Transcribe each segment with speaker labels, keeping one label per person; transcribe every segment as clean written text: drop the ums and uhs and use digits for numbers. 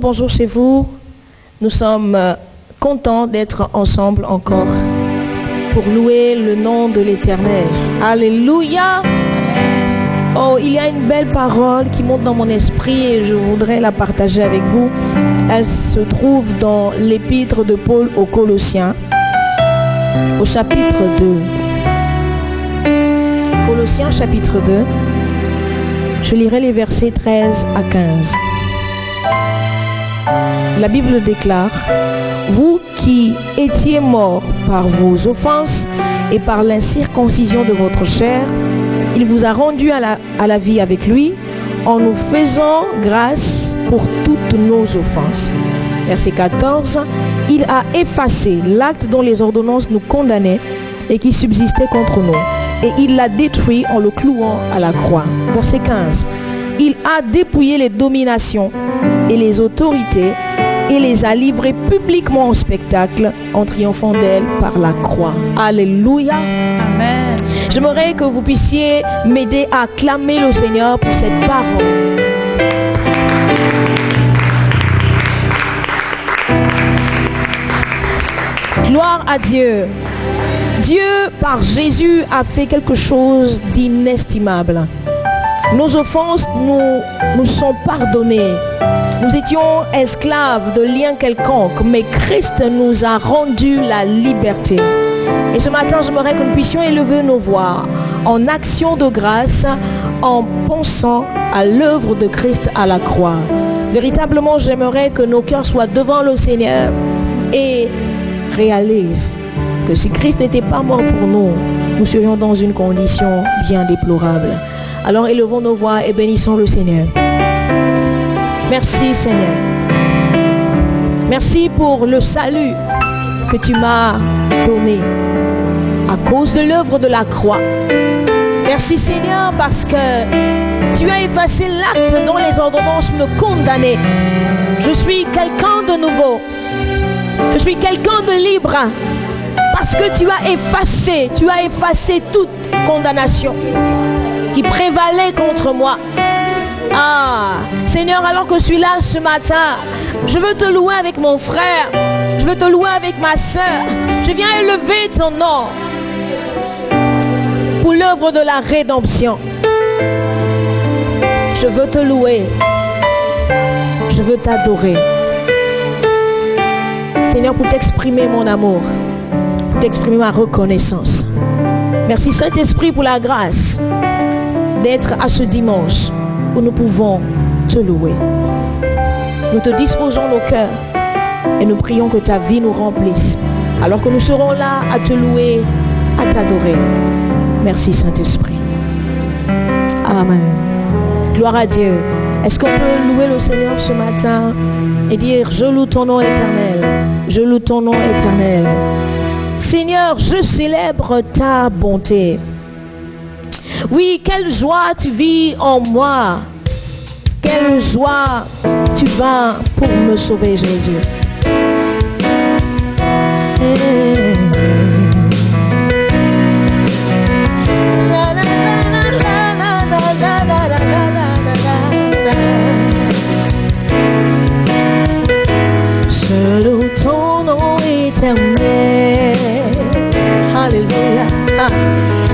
Speaker 1: Bonjour chez vous. Nous sommes contents d'être ensemble encore pour louer le nom de l'Éternel. Alléluia. Oh, il y a une belle parole qui monte dans mon esprit et je voudrais la partager avec vous. Elle se trouve dans l'épître de Paul aux Colossiens, au chapitre 2. Colossiens chapitre 2. Je lirai les versets 13 à 15. La Bible déclare: vous qui étiez morts par vos offenses et par l'incirconcision de votre chair, il vous a rendus à la vie avec lui, en nous faisant grâce pour toutes nos offenses. Verset 14, il a effacé l'acte dont les ordonnances nous condamnaient et qui subsistait contre nous, et il l'a détruit en le clouant à la croix. Verset 15, il a dépouillé les dominations et les autorités et les a livrées publiquement au spectacle en triomphant d'elles par la croix. Alléluia.
Speaker 2: Amen.
Speaker 1: J'aimerais que vous puissiez m'aider à acclamer le Seigneur pour cette parole. Gloire à Dieu. Dieu, par Jésus, a fait quelque chose d'inestimable. Nos offenses nous sont pardonnées. Nous étions esclaves de liens quelconques, mais Christ nous a rendu la liberté. Et ce matin, j'aimerais que nous puissions élever nos voix en action de grâce, en pensant à l'œuvre de Christ à la croix. Véritablement, j'aimerais que nos cœurs soient devant le Seigneur et réalisent que si Christ n'était pas mort pour nous, nous serions dans une condition bien déplorable. Alors élevons nos voix et bénissons le Seigneur. Merci Seigneur. Merci pour le salut que tu m'as donné à cause de l'œuvre de la croix. Merci Seigneur parce que tu as effacé l'acte dont les ordonnances me condamnaient. Je suis quelqu'un de nouveau. Je suis quelqu'un de libre parce que tu as effacé toute condamnation qui prévalait contre moi. Ah, Seigneur, alors que je suis là ce matin, je veux te louer avec mon frère, je veux te louer avec ma soeur. Je viens élever ton nom pour l'œuvre de la rédemption. Je veux te louer, je veux t'adorer. Seigneur, pour t'exprimer mon amour, pour t'exprimer ma reconnaissance. Merci Saint-Esprit pour la grâce d'être à ce dimanche où nous pouvons te louer. Nous te disposons nos cœurs et nous prions que ta vie nous remplisse alors que nous serons là à te louer, à t'adorer. Merci Saint-Esprit. Amen. Gloire à Dieu. Est-ce qu'on peut louer le Seigneur ce matin et dire: je loue ton nom éternel, je loue ton nom éternel. Seigneur, je célèbre ta bonté. Oui, quelle joie tu vis en moi. Quelle joie tu vas pour me sauver, Jésus. Je loue ton nom éternel. Alléluia.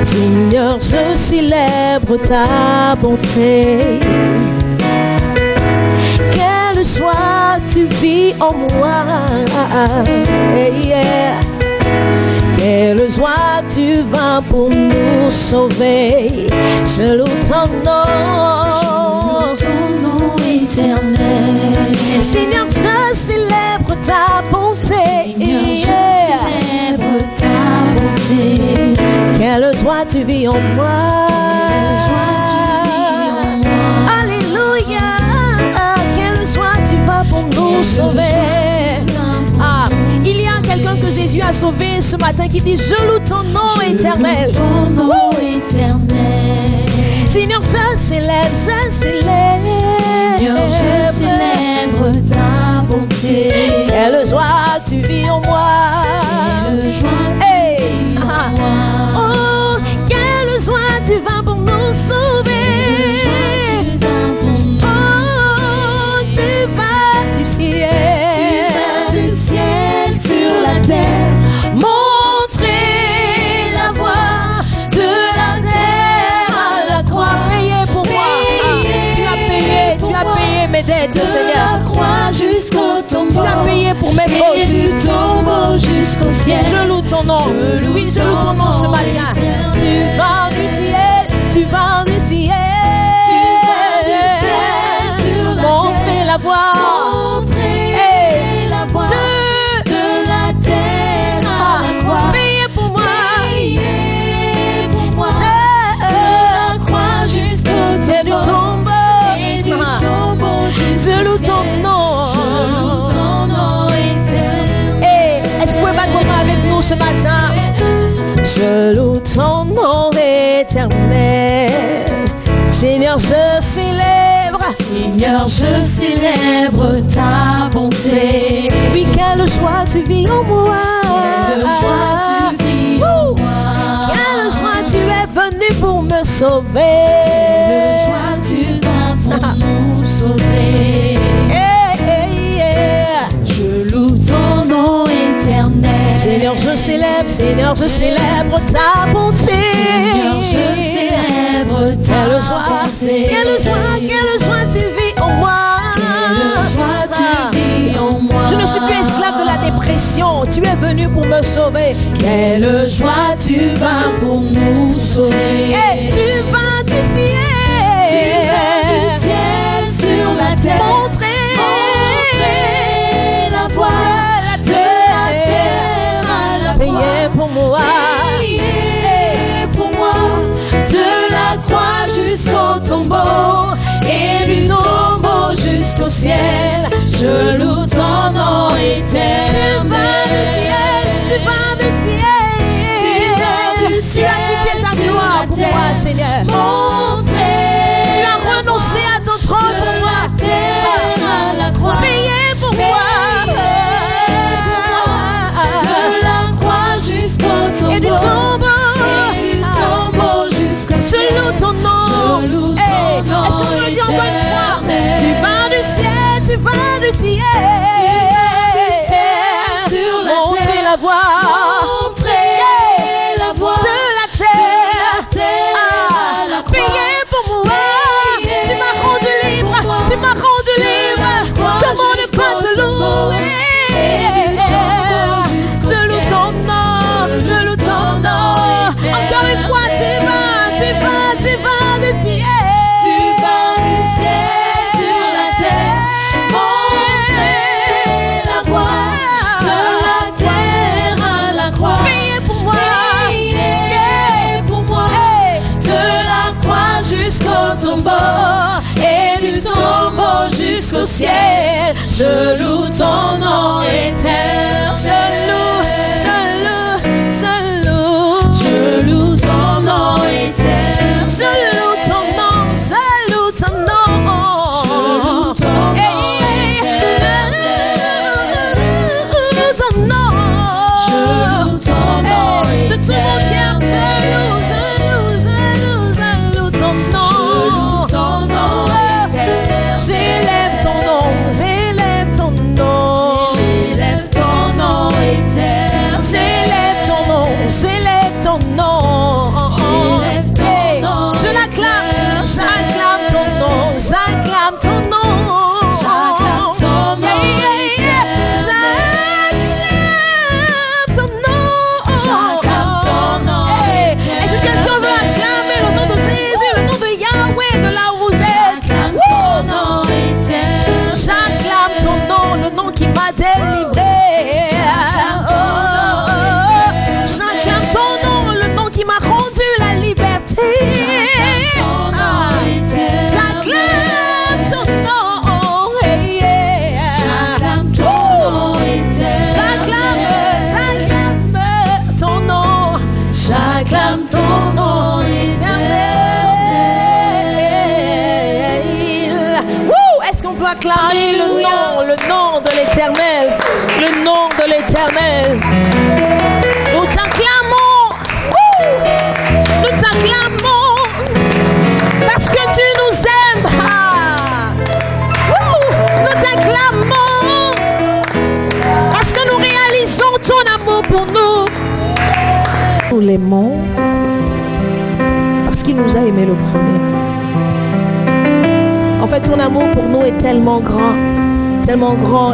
Speaker 1: Seigneur, je célèbre ta bonté. Quelle joie tu vis en moi. Yeah. Quelle joie tu vas pour nous sauver. Je loue ton nom éternel. Seigneur, je célèbre ta bonté.
Speaker 3: Seigneur, je célèbre ta bonté.
Speaker 1: Quelle joie tu vis en moi. Alléluia. Quelle joie tu vas pour nous sauver. Ah, il y a quelqu'un que Jésus a sauvé ce matin qui dit je loue ton nom éternel.
Speaker 3: Ton nom éternel.
Speaker 1: Seigneur, je célèbre, je célèbre.
Speaker 3: Seigneur, je célèbre ta bonté.
Speaker 1: Quelle joie tu vis en moi.
Speaker 3: Quelle joie tu vis en moi.
Speaker 1: Oh, quelle joie tu vas pour nous sauver. Oh, tu vas du ciel.
Speaker 3: Tu vas du ciel sur la terre.
Speaker 1: Montrer la voie de la terre à la croix. Payé pour moi. Tu as payé mes dettes,
Speaker 3: De
Speaker 1: Seigneur.
Speaker 3: la croix jusqu'au tombeau.
Speaker 1: Tu as payé pour mes
Speaker 3: Et
Speaker 1: fautes.
Speaker 3: du tombeau jusqu'au ciel.
Speaker 1: Je loue ton nom. Oui, je loue ton nom ce matin. Tu vas du ciel, tu vas du ciel.
Speaker 3: Tu vas du ciel sur la
Speaker 1: Montrer
Speaker 3: terre.
Speaker 1: la voie.
Speaker 3: Montrer la voie de la terre à la croix.
Speaker 1: Payé pour moi.
Speaker 3: Payé pour moi. De la croix jusqu'au
Speaker 1: C'est du
Speaker 3: tombeau.
Speaker 1: tombeau.
Speaker 3: Et du tombeau jusqu'au
Speaker 1: Je loue
Speaker 3: ciel.
Speaker 1: ton nom.
Speaker 3: Je loue ton nom éternel.
Speaker 1: Hey, est-ce que vous pouvez battre vos mains avec nous ce matin? Je loue ton nom éternel. Seigneur, je célèbre.
Speaker 3: Seigneur, je célèbre ta bonté.
Speaker 1: Oui, quelle joie tu vis en moi.
Speaker 3: Quelle joie tu vis en moi.
Speaker 1: Quelle joie tu es venu pour me sauver.
Speaker 3: Quelle joie tu vas pour nous sauver.
Speaker 1: Hey, hey, yeah.
Speaker 3: Je loue ton nom éternel.
Speaker 1: Seigneur, je célèbre ta bonté.
Speaker 3: Seigneur, je célèbre ta
Speaker 1: Quelle joie,
Speaker 3: bonté.
Speaker 1: quelle joie tu vis en moi.
Speaker 3: Quelle joie tu vis en moi.
Speaker 1: Je ne suis plus esclave de la dépression. Tu es venu pour me sauver.
Speaker 3: Quelle joie tu vas pour nous sauver.
Speaker 1: Et tu vas du ciel.
Speaker 3: Tu vas du ciel sur la terre.
Speaker 1: Montrer
Speaker 3: la voie de la terre à la croix.
Speaker 1: Payé pour moi.
Speaker 3: Payé pour moi. De la croix jusqu'au tombeau. Et du tombeau jusqu'au ciel. Je loue ton nom éternel.
Speaker 1: Tu vas du ciel.
Speaker 3: Tu vas du ciel.
Speaker 1: Tu as quitté ta
Speaker 3: sur
Speaker 1: gloire
Speaker 3: la
Speaker 1: pour
Speaker 3: terre.
Speaker 1: moi, Seigneur.
Speaker 3: Montrer
Speaker 1: Tu as renoncé à ton trône
Speaker 3: de
Speaker 1: pour moi.
Speaker 3: la terre à la croix.
Speaker 1: Payé pour moi.
Speaker 3: De la croix jusqu'au tombeau.
Speaker 1: Et du tombeau.
Speaker 3: Et du tombeau jusqu'au ciel.
Speaker 1: Je loue ton nom.
Speaker 3: Je loue ton
Speaker 1: Hey,
Speaker 3: nom
Speaker 1: est-ce que tu le dis encore une fois?
Speaker 3: éternel.
Speaker 1: Tu vas du ciel, tu vas du ciel.
Speaker 3: Du ciel sur la
Speaker 1: Montrer
Speaker 3: terre.
Speaker 1: la voie.
Speaker 3: Montrer la voie
Speaker 1: De la terre.
Speaker 3: de la terre à la croix.
Speaker 1: Payé pour moi.
Speaker 3: Payé
Speaker 1: Tu m'as rendu libre.
Speaker 3: pour moi.
Speaker 1: Tu m'as rendu libre.
Speaker 3: De la croix
Speaker 1: Comment ne pas te
Speaker 3: jusqu'au tombeau.
Speaker 1: louer?
Speaker 3: Et du tombeau jusqu'au
Speaker 1: Je loue
Speaker 3: ciel.
Speaker 1: ton nom. Je loue ton nom. Encore une fois, tu vas du ciel.
Speaker 3: Tu vas du ciel sur la terre. Montrer la voie de la terre à la croix.
Speaker 1: Payé pour moi.
Speaker 3: Payé pour moi. De la croix jusqu'au tombeau. Et du tombeau jusqu'au ciel. Je loue ton nom éternel. Je loue ton nom éternel.
Speaker 1: Je loue ton nom, je loue ton nom.
Speaker 3: Je loue ton nom
Speaker 1: Je loue ton nom.
Speaker 3: Je loue ton nom
Speaker 1: De tout mon cœur, je loue ton nom.
Speaker 3: Je loue ton nom éternel.
Speaker 1: J'élève ton nom, j'élève ton nom.
Speaker 3: J'élève ton nom éternel.
Speaker 1: acclamer le nom de l'Éternel. Le nom de l'Éternel. Nous t'acclamons. Nous t'acclamons. Parce que tu nous aimes. Nous t'acclamons. Parce que nous réalisons ton amour pour nous. Nous l'aimons. Parce qu'il nous a aimés le premier. En fait, ton amour pour nous est tellement grand,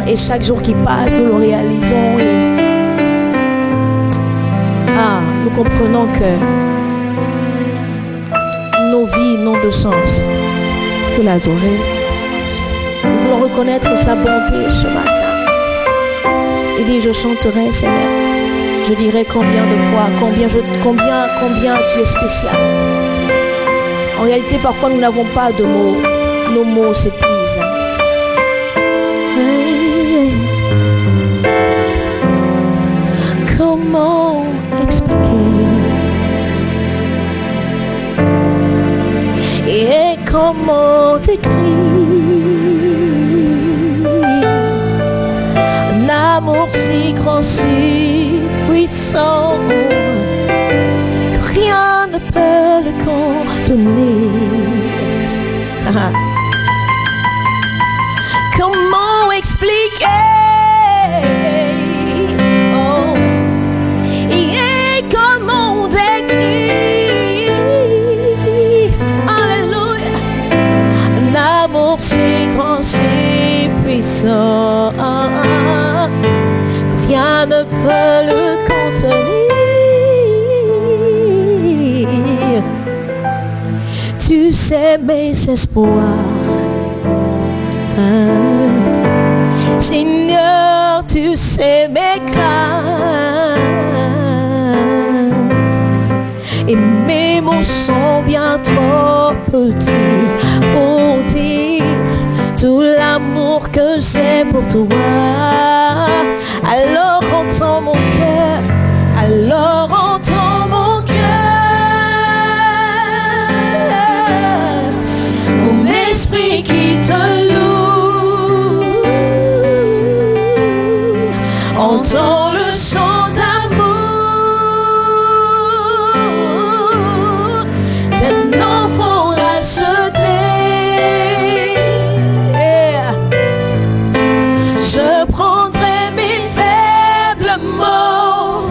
Speaker 1: et chaque jour qui passe, nous le réalisons. Et nous comprenons que nos vies n'ont de sens que l'adorer. Nous voulons reconnaître sa bonté ce matin. Il dit, je chanterai, Seigneur. Je dirai combien de fois, combien tu es spécial. En réalité, parfois, nous n'avons pas de mots. Nos mots s'épuisent. Comment expliquer et comment écrire un amour si grand, si puissant que rien ne peut le contenir. Comment expliquer et comment décrire, alléluia, un amour si grand, si puissant que rien ne peut le contenir. Tu sais mes espoirs. Seigneur, tu sais mes craintes et mes mots sont bien trop petits pour dire tout l'amour que j'ai pour toi. Alors entends mon cœur, alors entends mon cœur, mon esprit qui te loue. Entends le chant d'amour d'un enfant racheté. Je prendrai mes faibles mots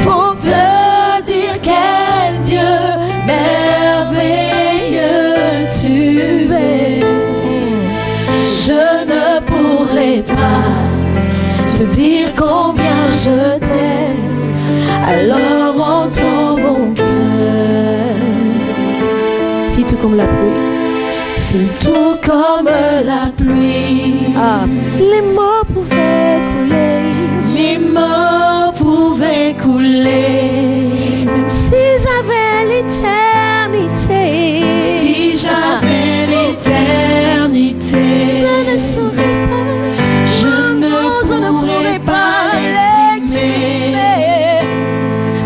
Speaker 1: pour te dire quel Dieu merveilleux tu es. Je ne pourrai pas te dire combien je t'aime, alors entends mon cœur. Si tout comme la pluie, si tout comme la pluie, les mots pouvaient couler, les mots pouvaient couler, même si j'avais l'éternité, si j'avais l'éternité, je ne saurais pas. Je ne pourrais pas l'exprimer,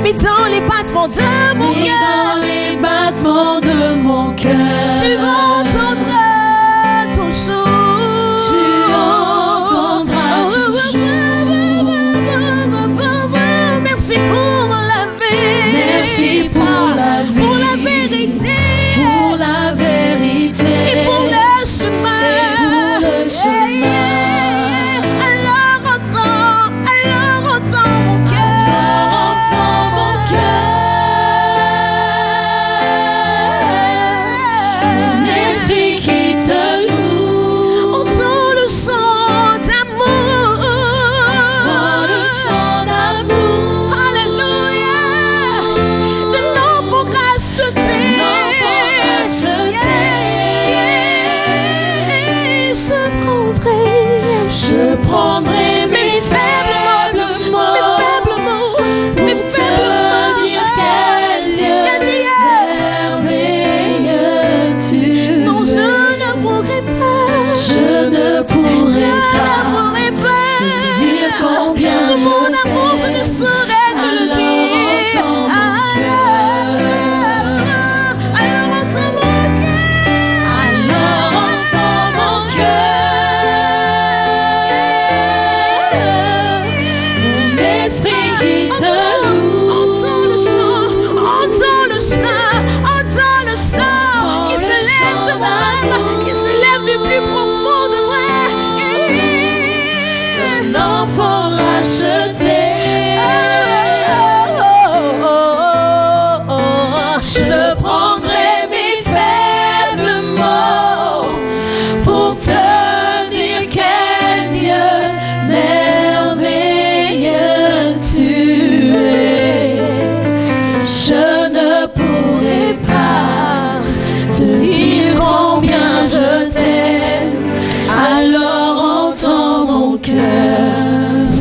Speaker 1: mais dans les battements de mon cœur, dans les battements de mon cœur, tu entendras toujours, tu entendras toujours. Merci pour la vie, merci pour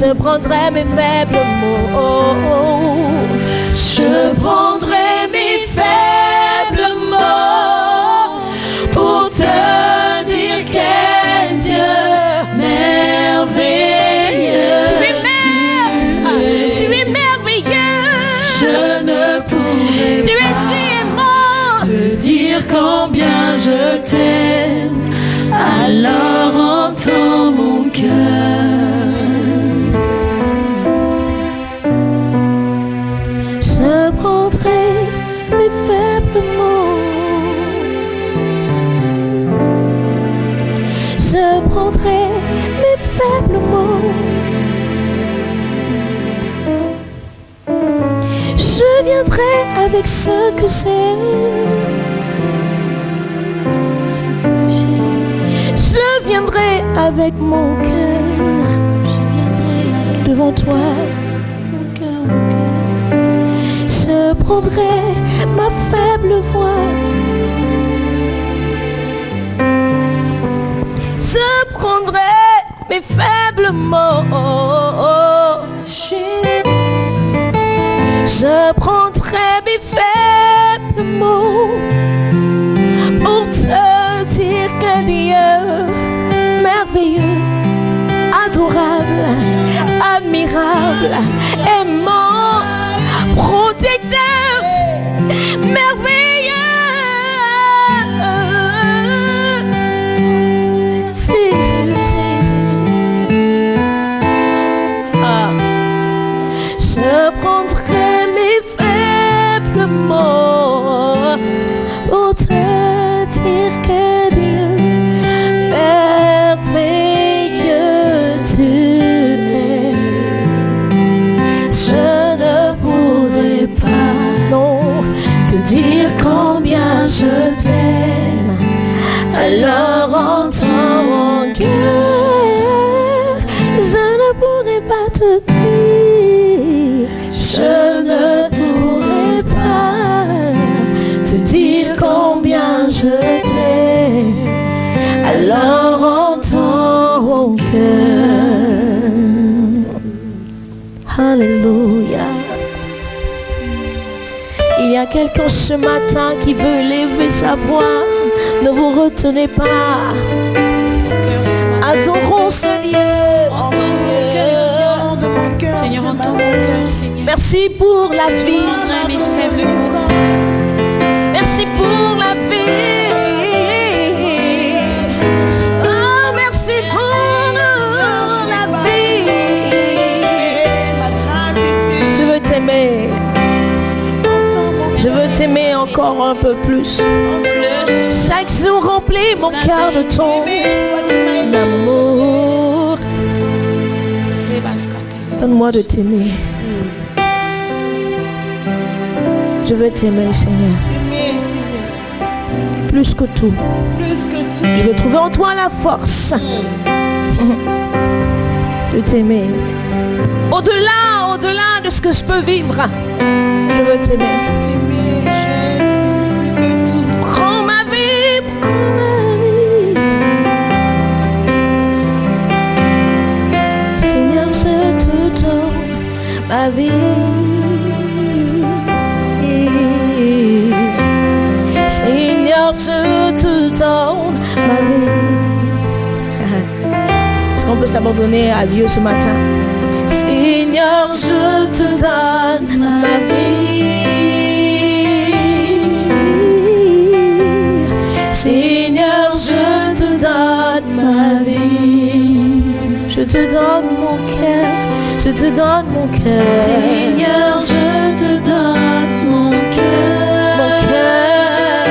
Speaker 1: Je prendrai mes faibles mots.
Speaker 3: Je prendrai mes faibles mots pour te dire quel Dieu merveilleux.
Speaker 1: Tu es merveilleux.
Speaker 3: Je ne pourrai
Speaker 1: Tu es si aimant.
Speaker 3: te dire combien je t'aime. Alors entends mon cœur.
Speaker 1: Je prendrai mes faibles mots. Je prendrai mes faibles mots. Je viendrai avec ce que j'ai. Je viendrai avec mon cœur. Je viendrai devant toi. Mon cœur. Je prendrai ma faible voix. Je prendrai mes faibles mots. Je prendrai mes faibles mots pour te dire que Dieu merveilleux, adorable, admirable, aimant, protecteur, merveilleux. Je prendrai mes faibles mots pour te dire que Dieu merveilleux tu es. Je ne pourrai pas non te dire combien je t'aime. Alors entends mon cœur. Je ne pourrai pas te dire. Je ne pourrai pas te dire combien je t'aime. Alors entends mon cœur. Alléluia. Il y a quelqu'un ce matin qui veut lever sa voix. Ne vous retenez pas. Adorons ce Dieu.
Speaker 3: Seigneur, entends mon cœur, Seigneur.
Speaker 1: Merci pour la vie.
Speaker 3: Mes faibles mots.
Speaker 1: Merci pour la vie. Oh, merci pour la vie. Je veux t'aimer. Je veux t'aimer encore un peu plus. Chaque jour remplis mon cœur de ton amour. Donne-moi de t'aimer. Je veux t'aimer, Seigneur. Plus que tout. Je veux trouver en toi la force de t'aimer. Au-delà de ce que je peux vivre. Je veux t'aimer. Prends ma vie, prends ma vie. Seigneur, je te donne ma vie. Seigneur, je te donne ma vie. Est-ce qu'on peut s'abandonner à Dieu ce matin? Seigneur, je te donne ma vie. Seigneur, je te donne ma vie. Je te donne mon cœur. Je te donne mon cœur.
Speaker 3: Seigneur, je te donne mon cœur.
Speaker 1: Mon cœur.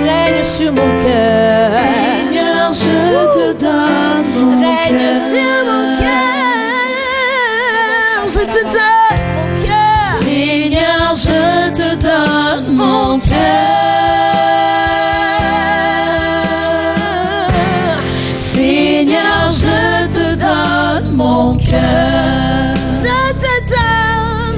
Speaker 1: Règne sur mon cœur.
Speaker 3: Seigneur, je te donne mon cœur.
Speaker 1: Règne sur mon cœur. Je te donne mon cœur.
Speaker 3: Seigneur, je te donne mon cœur. Seigneur, je te donne mon cœur.
Speaker 1: Je te donne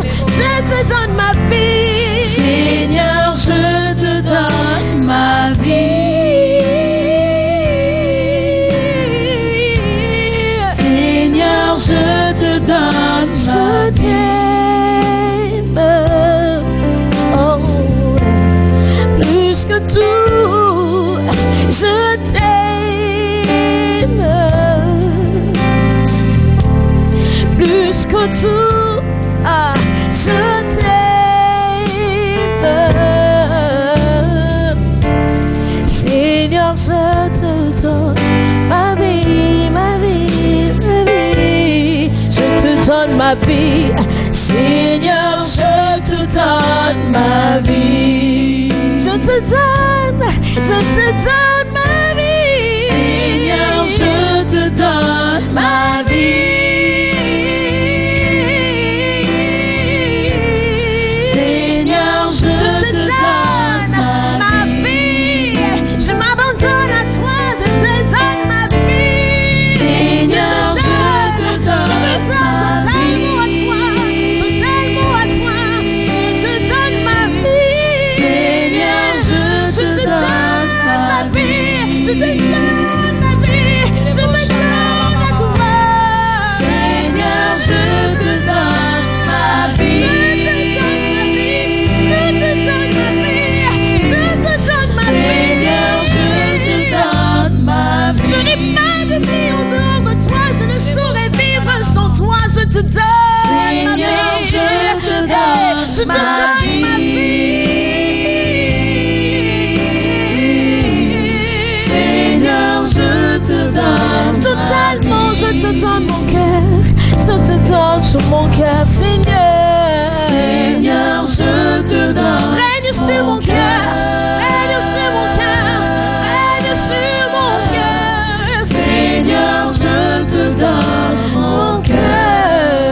Speaker 1: pour tout. Ah, je t'aime. Seigneur, je te donne ma vie, ma vie, ma vie. Je te donne ma vie. Seigneur, je te donne ma vie. Je te donne ma vie. Seigneur, je te donne ma vie. Seigneur, je te donne ma vie. Je m'abandonne à toi, je te donne ma vie. Seigneur, je te donne ma vie. Totalement à toi, je te donne ma vie. Seigneur, je te donne ma vie. Je te donne ma vie. Je me donne à toi. Seigneur, je te donne ma vie. Je te donne ma vie. Je te donne ma vie. Seigneur, je te donne ma vie. Je n'ai pas de vie en dehors de toi. Je ne saurais vivre sans toi. Je te donne ma vie. Je te donne ma vie. Seigneur, je te donne totalement, je te donne mon cœur. Je te donne sur mon cœur, Seigneur. Seigneur, je te donne. Règne sur mon cœur. Règne sur mon cœur. Règne sur mon cœur. Seigneur, je te donne mon cœur.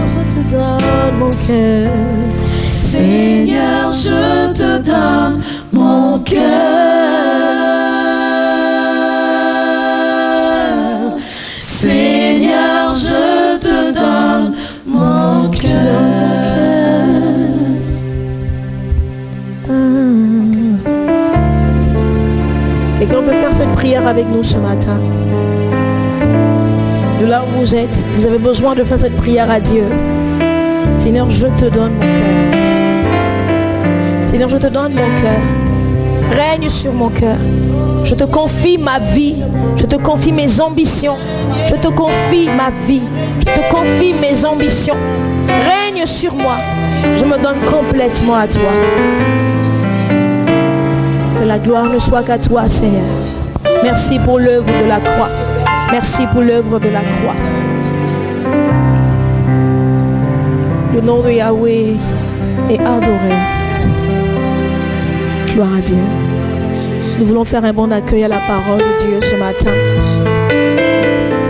Speaker 1: Je te donne mon cœur. Seigneur, je te donne mon cœur. Seigneur, je te donne mon cœur. Quelqu'un peut faire cette prière avec nous ce matin. De là où vous êtes, vous avez besoin de faire cette prière à Dieu. Seigneur, je te donne mon cœur. Seigneur, je te donne mon cœur. Règne sur mon cœur. Je te confie ma vie. Je te confie mes ambitions. Je te confie ma vie. Je te confie mes ambitions. Règne sur moi. Je me donne complètement à toi. Que la gloire ne soit qu'à toi, Seigneur. Merci pour l'œuvre de la croix. Merci pour l'œuvre de la croix. Le nom de Yahweh est adoré. Gloire à Dieu. Nous voulons faire un bon accueil à la parole de Dieu ce matin.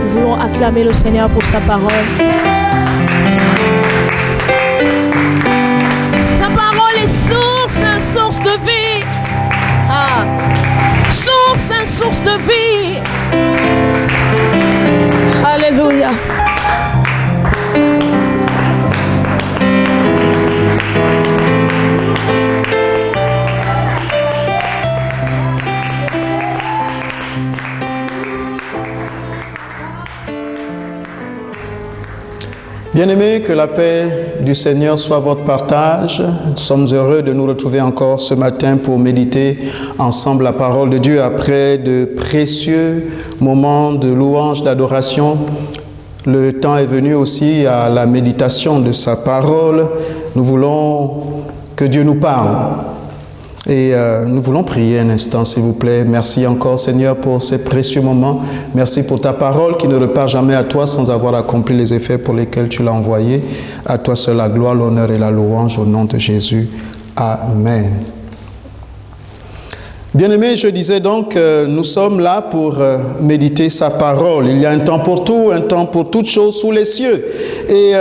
Speaker 1: Nous voulons acclamer le Seigneur pour sa parole. Sa parole est source de vie. Ah, source de vie. Alléluia.
Speaker 2: Bien-aimés, que la paix du Seigneur soit votre partage. Nous sommes heureux de nous retrouver encore ce matin pour méditer ensemble la parole de Dieu après de précieux moments de louange, d'adoration. Le temps est venu aussi à la méditation de sa parole. Nous voulons que Dieu nous parle. Et nous voulons prier un instant, s'il vous plaît. Merci encore, Seigneur, pour ces précieux moments. Merci pour ta parole qui ne repart jamais à toi sans avoir accompli les effets pour lesquels tu l'as envoyée. À toi seul la gloire, l'honneur et la louange au nom de Jésus. Amen. Bien-aimés, je disais donc, nous sommes là pour méditer sa parole. Il y a un temps pour tout, un temps pour toutes choses sous les cieux. Et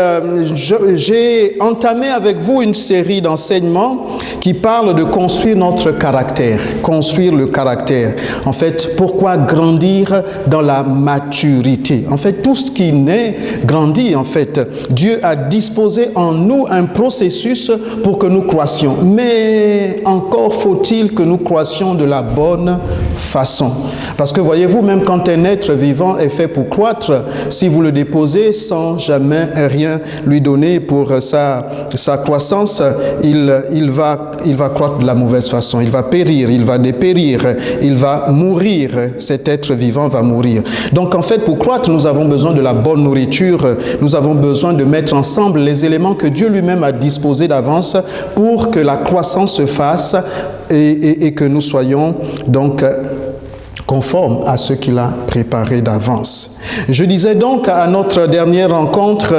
Speaker 2: j'ai entamé avec vous une série d'enseignements qui parle de construire notre caractère, construire le caractère. En fait, pourquoi grandir dans la maturité? En fait, tout ce qui naît grandit. En fait, Dieu a disposé en nous un processus pour que nous croissions. Mais encore faut-il que nous croissions de de la bonne façon. Parce que voyez-vous, même quand un être vivant est fait pour croître, si vous le déposez sans jamais rien lui donner pour sa croissance, il va croître de la mauvaise façon. Il va périr, il va dépérir, il va mourir. Cet être vivant va mourir. Donc en fait, pour croître, nous avons besoin de la bonne nourriture. Nous avons besoin de mettre ensemble les éléments que Dieu lui-même a disposés d'avance pour que la croissance se fasse et que nous soyons donc conformes à ce qu'il a préparé d'avance. Je disais donc à notre dernière rencontre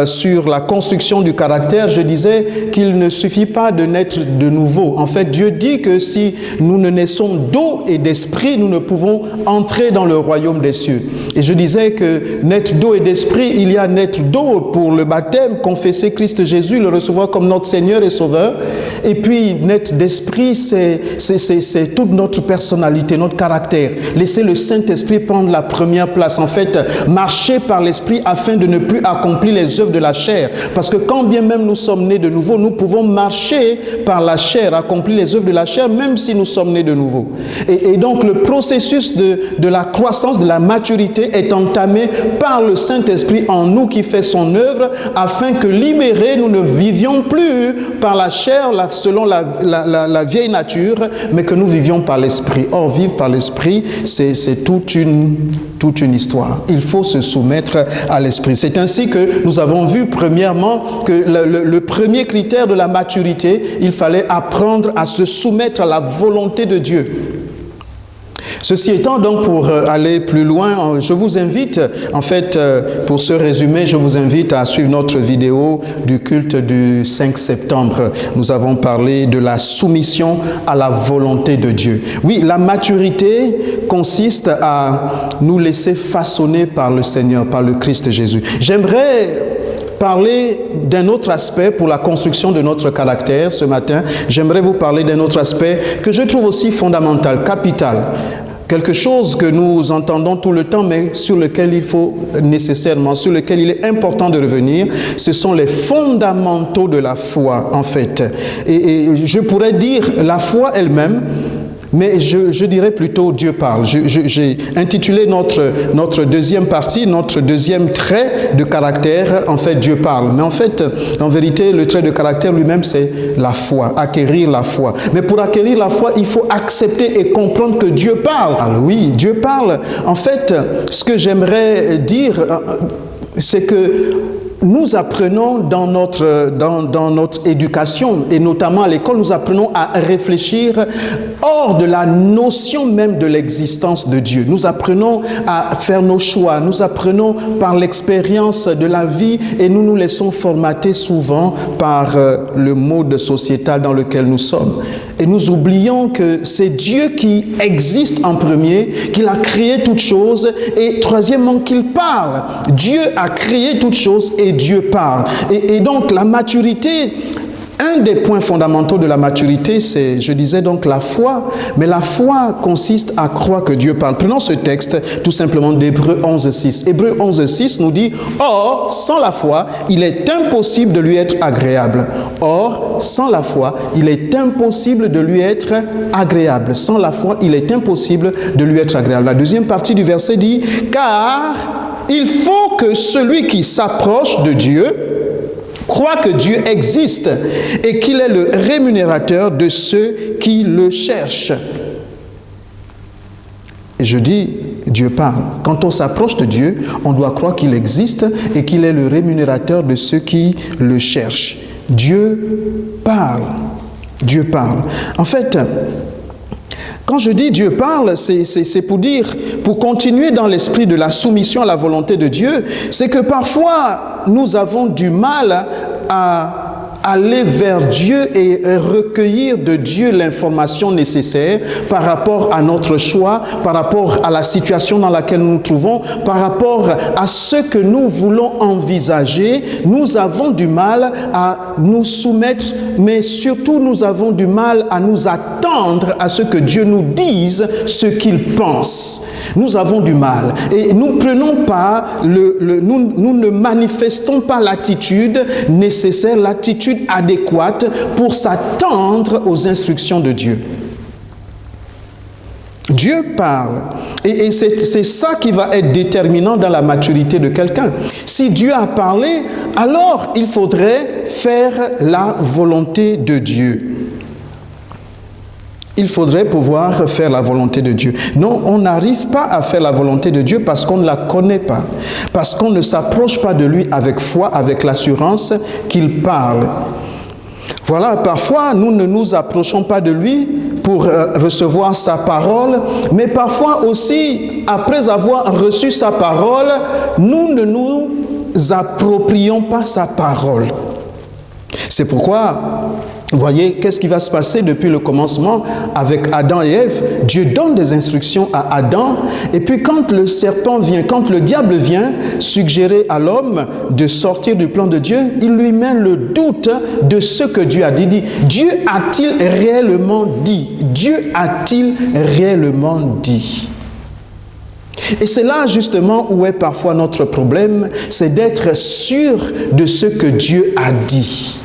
Speaker 2: sur la construction du caractère, je disais qu'il ne suffit pas de naître de nouveau. En fait, Dieu dit que si nous ne naissons d'eau et d'esprit, nous ne pouvons entrer dans le royaume des cieux. Et je disais que naître d'eau et d'esprit, il y a naître d'eau pour le baptême, confesser Christ Jésus, le recevoir comme notre Seigneur et Sauveur. Et puis naître d'esprit, c'est toute notre personnalité, notre caractère. Laisser le Saint-Esprit prendre la première place. En fait, marcher par l'esprit afin de ne plus accomplir les œuvres de la chair. Parce que quand bien même nous sommes nés de nouveau, nous pouvons marcher par la chair, accomplir les œuvres de la chair, même si nous sommes nés de nouveau. Et donc le processus de la croissance, de la maturité est entamé par le Saint-Esprit en nous qui fait son œuvre, afin que libérés, nous ne vivions plus par la chair, selon la vieille nature, mais que nous vivions par l'esprit. Or, vivre par l'esprit, c'est toute une histoire. Il faut se soumettre à l'esprit. C'est ainsi que nous avons vu premièrement que le premier critère de la maturité, il fallait apprendre à se soumettre à la volonté de Dieu. Ceci étant, donc, pour aller plus loin, je vous invite, en fait, pour ce résumé, je vous invite à suivre notre vidéo du culte du 5 septembre. Nous avons parlé de la soumission à la volonté de Dieu. Oui, la maturité consiste à nous laisser façonner par le Seigneur, par le Christ Jésus. J'aimerais parler d'un autre aspect pour la construction de notre caractère ce matin. J'aimerais vous parler d'un autre aspect que je trouve aussi fondamental, capital. Quelque chose que nous entendons tout le temps, mais sur lequel il est important de revenir, ce sont les fondamentaux de la foi, en fait. Et je pourrais dire la foi elle-même, mais je dirais plutôt Dieu parle. J'ai intitulé notre deuxième partie, notre deuxième trait de caractère, en fait Dieu parle. Mais en fait, en vérité, le trait de caractère lui-même, c'est la foi, acquérir la foi. Mais pour acquérir la foi, il faut accepter et comprendre que Dieu parle. Alors oui, Dieu parle. En fait, ce que j'aimerais dire, c'est que nous apprenons dans notre éducation, et notamment à l'école, nous apprenons à réfléchir hors de la notion même de l'existence de Dieu. Nous apprenons à faire nos choix, nous apprenons par l'expérience de la vie et nous nous laissons formater souvent par le mode sociétal dans lequel nous sommes. Et nous oublions que c'est Dieu qui existe en premier, qu'il a créé toutes choses, et troisièmement qu'il parle. Dieu a créé toutes choses et Dieu parle. Et donc la maturité, un des points fondamentaux de la maturité, c'est, je disais donc, la foi. Mais la foi consiste à croire que Dieu parle. Prenons ce texte tout simplement d'Hébreux 11.6. Hébreux 11.6 nous dit « Or, sans la foi, il est impossible de lui être agréable. » Or, sans la foi, il est impossible de lui être agréable. Sans la foi, il est impossible de lui être agréable. La deuxième partie du verset dit « Car il faut que celui qui s'approche de Dieu croit que Dieu existe et qu'il est le rémunérateur de ceux qui le cherchent. » Et je dis, Dieu parle. Quand on s'approche de Dieu, on doit croire qu'il existe et qu'il est le rémunérateur de ceux qui le cherchent. Dieu parle. Dieu parle. En fait, quand je dis Dieu parle, c'est pour dire, pour continuer dans l'esprit de la soumission à la volonté de Dieu, c'est que parfois nous avons du mal à aller vers Dieu et recueillir de Dieu l'information nécessaire par rapport à notre choix, par rapport à la situation dans laquelle nous nous trouvons, par rapport à ce que nous voulons envisager. Nous avons du mal à nous soumettre, mais surtout nous avons du mal à nous attendre à ce que Dieu nous dise ce qu'il pense. Nous avons du mal et nous prenons pas nous ne manifestons pas l'attitude nécessaire, l'attitude adéquate pour s'attendre aux instructions de Dieu. Dieu parle. Et c'est ça qui va être déterminant dans la maturité de quelqu'un. Si Dieu a parlé, alors il faudrait faire la volonté de Dieu. Il faudrait pouvoir faire la volonté de Dieu. Non, on n'arrive pas à faire la volonté de Dieu parce qu'on ne la connaît pas. Parce qu'on ne s'approche pas de lui avec foi, avec l'assurance qu'il parle. Voilà, parfois nous ne nous approchons pas de lui pour recevoir sa parole, mais parfois aussi, après avoir reçu sa parole, nous ne nous approprions pas sa parole. C'est pourquoi, vous voyez, qu'est-ce qui va se passer depuis le commencement avec Adam et Ève? Dieu donne des instructions à Adam, et puis quand le serpent vient, quand le diable vient suggérer à l'homme de sortir du plan de Dieu, il lui met le doute de ce que Dieu a dit. Dieu a-t-il réellement dit? Dieu a-t-il réellement dit? Et c'est là justement où est parfois notre problème, c'est d'être sûr de ce que Dieu a dit.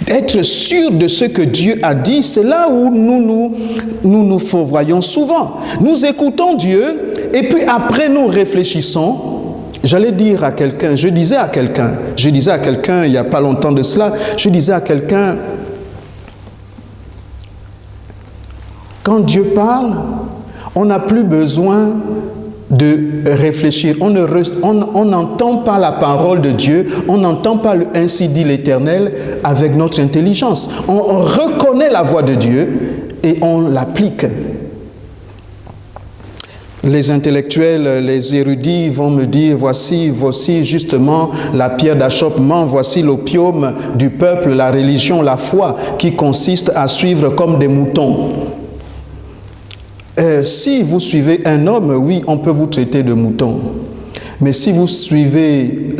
Speaker 2: Être sûr de ce que Dieu a dit, c'est là où nous fourvoyons souvent. Nous écoutons Dieu et puis après nous réfléchissons. J'allais dire à quelqu'un, je disais à quelqu'un il n'y a pas longtemps de cela, je disais à quelqu'un, quand Dieu parle, on n'a plus besoin de réfléchir. On n'entend pas la parole de Dieu, on n'entend pas le ainsi dit l'Éternel avec notre intelligence. On reconnaît la voix de Dieu et on l'applique. Les intellectuels, les érudits vont me dire, voici justement la pierre d'achoppement, voici l'opium du peuple, la religion, la foi, qui consiste à suivre comme des moutons. Si vous suivez un homme, oui, on peut vous traiter de mouton. Mais si vous suivez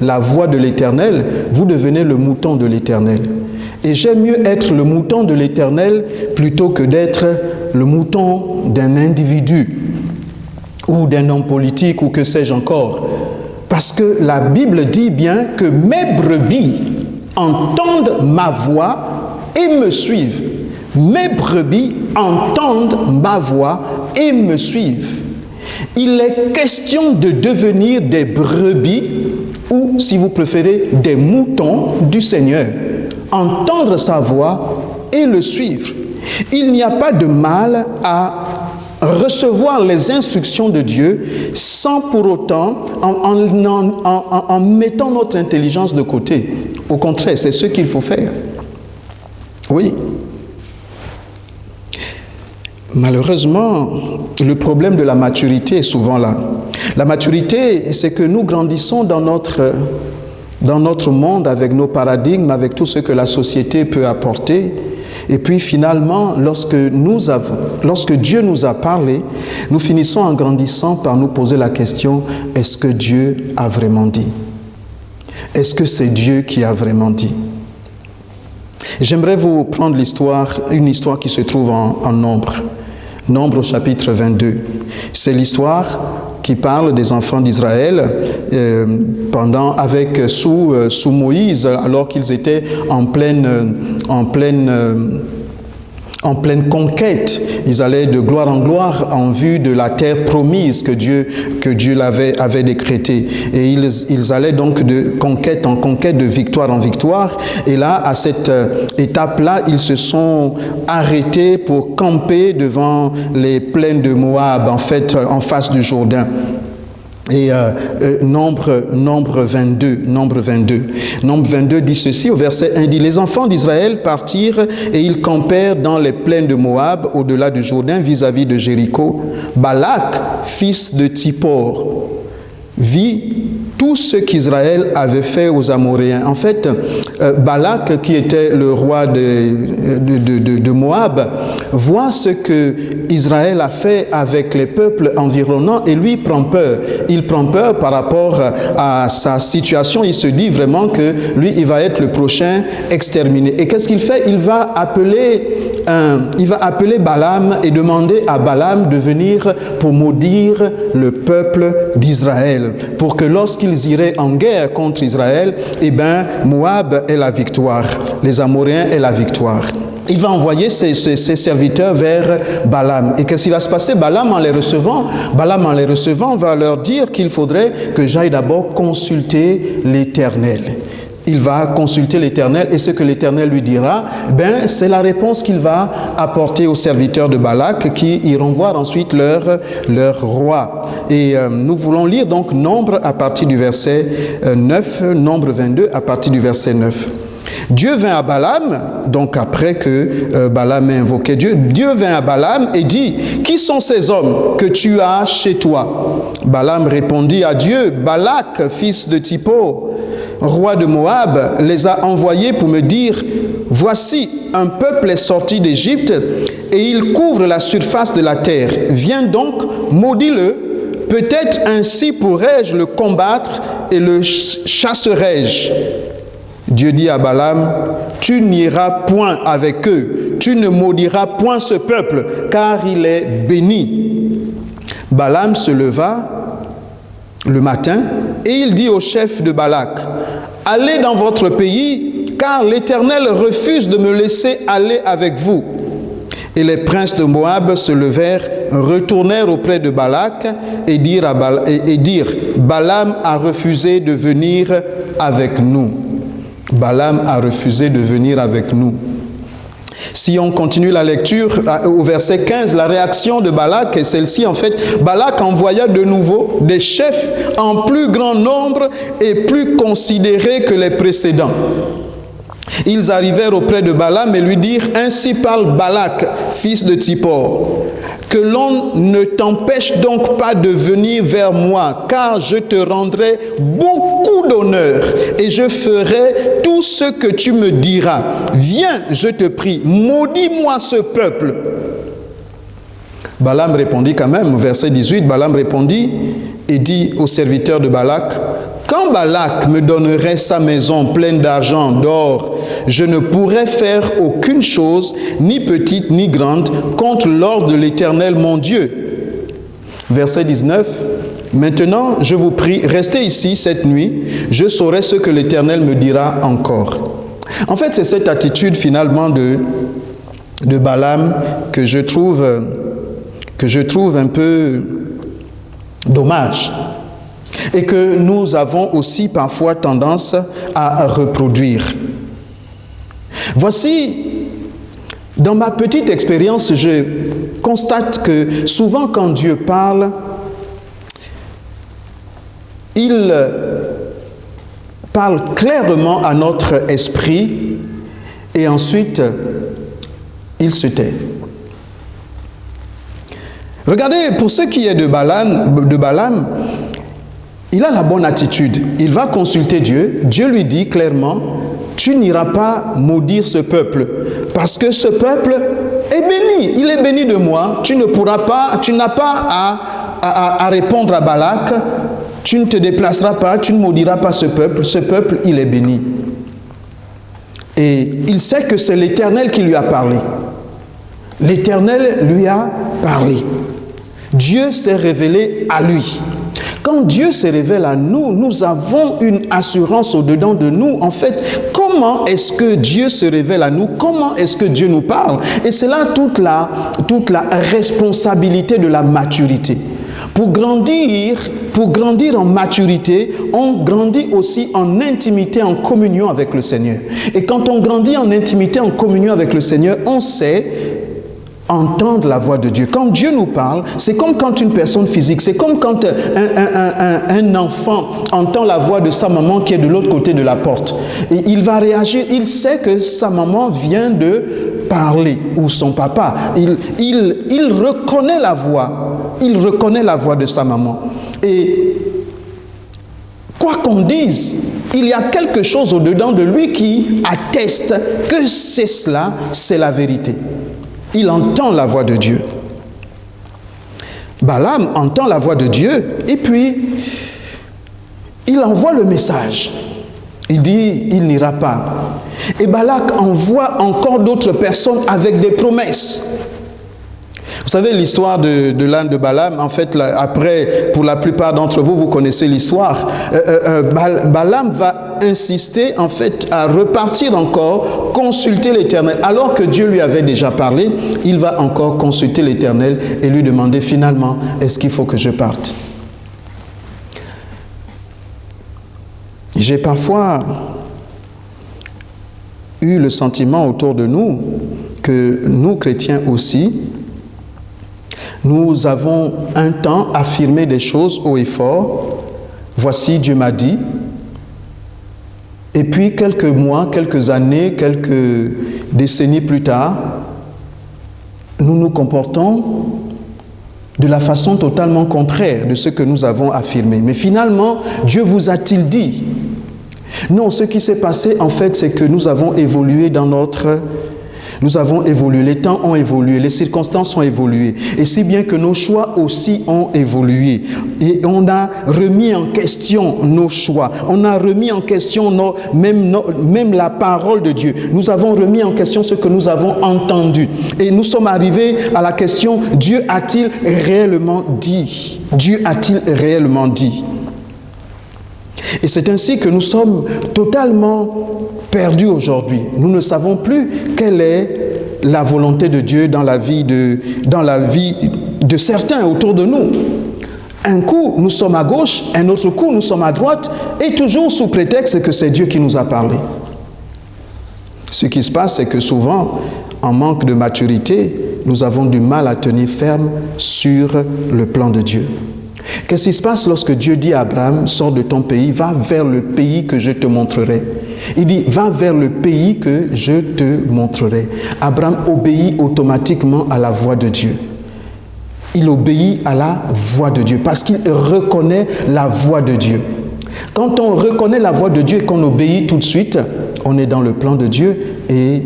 Speaker 2: la voie de l'Éternel, vous devenez le mouton de l'Éternel. Et j'aime mieux être le mouton de l'Éternel plutôt que d'être le mouton d'un individu ou d'un homme politique ou que sais-je encore. Parce que la Bible dit bien que mes brebis entendent ma voix et me suivent. Mes brebis entendent ma voix et me suivent. Il est question de devenir des brebis ou, si vous préférez, des moutons du Seigneur. Entendre sa voix et le suivre. Il n'y a pas de mal à recevoir les instructions de Dieu sans pour autant en mettant notre intelligence de côté. Au contraire, c'est ce qu'il faut faire. Oui. Malheureusement, le problème de la maturité est souvent là. La maturité, c'est que nous grandissons dans notre monde avec nos paradigmes, avec tout ce que la société peut apporter. Et puis finalement, lorsque Dieu nous a parlé, nous finissons en grandissant par nous poser la question, est-ce que Dieu a vraiment dit? Est-ce que c'est Dieu qui a vraiment dit? J'aimerais vous prendre une histoire qui se trouve en Nombre. Nombre au chapitre 22. C'est l'histoire qui parle des enfants d'Israël sous Moïse, alors qu'ils étaient en pleine conquête. Ils allaient de gloire en gloire en vue de la terre promise que Dieu avait décrétée. Et ils allaient donc de conquête en conquête, de victoire en victoire. Et là, à cette étape-là, ils se sont arrêtés pour camper devant les plaines de Moab, en fait, en face du Jourdain. Et Nombre 22 dit ceci au verset 1, dit: les enfants d'Israël partirent et ils campèrent dans les plaines de Moab au-delà du Jourdain vis-à-vis de Jéricho. Balak, fils de Tsippor, vit tout ce qu'Israël avait fait aux Amoréens. En fait, Balak, qui était le roi de Moab, voit ce que Israël a fait avec les peuples environnants et lui prend peur. Il prend peur par rapport à sa situation. Il se dit vraiment que lui, il va être le prochain exterminé. Et qu'est-ce qu'il fait? Il va appeler Balaam et demander à Balaam de venir pour maudire le peuple d'Israël, pour que lorsqu'ils iraient en guerre contre Israël, Moab ait la victoire, les Amoréens aient la victoire. il va envoyer ses serviteurs vers Balaam. Et qu'est-ce qui va se passer? Balaam, en les recevant, va leur dire qu'il faudrait que j'aille d'abord consulter l'Éternel. Il va consulter l'Éternel et ce que l'Éternel lui dira, c'est la réponse qu'il va apporter aux serviteurs de Balak qui iront voir ensuite leur roi. Et nous voulons lire donc Nombre à partir du verset 9, Nombre 22 à partir du verset 9. Dieu vint à Balaam, donc après que Balaam ait invoqué Dieu, Dieu vint à Balaam et dit, « Qui sont ces hommes que tu as chez toi ?» Balaam répondit à Dieu, « Balak, fils de Zippor, roi de Moab, les a envoyés pour me dire, « Voici, un peuple est sorti d'Égypte et il couvre la surface de la terre. Viens donc, maudis-le, peut-être ainsi pourrais-je le combattre et le chasserai-je. » Dieu dit à Balaam, « Tu n'iras point avec eux, tu ne maudiras point ce peuple, car il est béni. » Balaam se leva le matin et il dit au chef de Balak, « Allez dans votre pays, car l'Éternel refuse de me laisser aller avec vous. » Et les princes de Moab se levèrent, retournèrent auprès de Balak et dirent, Balaam a refusé de venir avec nous. Balaam a refusé de venir avec nous. Si on continue la lecture au verset 15, la réaction de Balak est celle-ci. En fait, Balak envoya de nouveau des chefs en plus grand nombre et plus considérés que les précédents. Ils arrivèrent auprès de Balaam et lui dirent, « Ainsi parle Balak, fils de Zippor, que l'on ne t'empêche donc pas de venir vers moi, car je te rendrai beaucoup d'honneur et je ferai tout ce que tu me diras. Viens, je te prie, maudis-moi ce peuple. » Balaam répondit quand même, verset 18, Balaam répondit et dit aux serviteurs de Balak, « Quand Balak me donnerait sa maison pleine d'argent, d'or, je ne pourrais faire aucune chose, ni petite ni grande, contre l'ordre de l'Éternel mon Dieu. » Verset 19. Maintenant, je vous prie, restez ici cette nuit, je saurai ce que l'Éternel me dira encore. En fait, c'est cette attitude finalement de Balaam que je trouve un peu dommage. Et que nous avons aussi parfois tendance à reproduire. Voici, dans ma petite expérience, je constate que souvent quand Dieu parle, il parle clairement à notre esprit et ensuite il se tait. Regardez, pour ce qui est de Balaam, il a la bonne attitude. Il va consulter Dieu. Dieu lui dit clairement, « Tu n'iras pas maudire ce peuple, parce que ce peuple est béni. Il est béni de moi. Tu n'as pas à répondre à Balak. Tu ne te déplaceras pas, tu ne maudiras pas ce peuple. Ce peuple, il est béni. » Et il sait que c'est l'Éternel qui lui a parlé. L'Éternel lui a parlé. Dieu s'est révélé à lui. Quand Dieu se révèle à nous, nous avons une assurance au-dedans de nous. En fait, comment est-ce que Dieu se révèle à nous? Comment est-ce que Dieu nous parle? Et c'est là toute la responsabilité de la maturité. Pour grandir en maturité, on grandit aussi en intimité, en communion avec le Seigneur. Et quand on grandit en intimité, en communion avec le Seigneur, on sait entendre la voix de Dieu. Quand Dieu nous parle, c'est comme quand une personne physique, c'est comme quand un enfant entend la voix de sa maman qui est de l'autre côté de la porte. Et il va réagir, il sait que sa maman vient de parler, ou son papa. Il reconnaît la voix. Il reconnaît la voix de sa maman. Et quoi qu'on dise, il y a quelque chose au-dedans de lui qui atteste que c'est cela, c'est la vérité. Il entend la voix de Dieu. Balaam entend la voix de Dieu et puis il envoie le message. Il dit, il n'ira pas. Et Balak envoie encore d'autres personnes avec des promesses. Vous savez l'histoire de l'âne de Balaam, en fait, après, pour la plupart d'entre vous, vous connaissez l'histoire. Balaam va va insister en fait à repartir encore, consulter l'Éternel. Alors que Dieu lui avait déjà parlé, il va encore consulter l'Éternel et lui demander finalement, est-ce qu'il faut que je parte? J'ai parfois eu le sentiment autour de nous que nous, chrétiens aussi, nous avons un temps affirmé des choses haut et fort. Voici, Dieu m'a dit. Et puis, quelques mois, quelques années, quelques décennies plus tard, nous nous comportons de la façon totalement contraire de ce que nous avons affirmé. Mais finalement, Dieu vous a-t-il dit? Non, ce qui s'est passé, en fait, c'est que nous avons évolué Nous avons évolué, les temps ont évolué, les circonstances ont évolué. Et si bien que nos choix aussi ont évolué. Et on a remis en question nos choix. On a remis en question même la parole de Dieu. Nous avons remis en question ce que nous avons entendu. Et nous sommes arrivés à la question, Dieu a-t-il réellement dit? Dieu a-t-il réellement dit? Et c'est ainsi que nous sommes totalement perdus aujourd'hui. Nous ne savons plus quelle est la volonté de Dieu dans la vie de certains autour de nous. Un coup, nous sommes à gauche, un autre coup, nous sommes à droite, et toujours sous prétexte que c'est Dieu qui nous a parlé. Ce qui se passe, c'est que souvent, en manque de maturité, nous avons du mal à tenir ferme sur le plan de Dieu. Qu'est-ce qui se passe lorsque Dieu dit à Abraham, sors de ton pays, va vers le pays que je te montrerai? Il dit, va vers le pays que je te montrerai. Abraham obéit automatiquement à la voix de Dieu. Il obéit à la voix de Dieu parce qu'il reconnaît la voix de Dieu. Quand on reconnaît la voix de Dieu et qu'on obéit tout de suite, on est dans le plan de Dieu et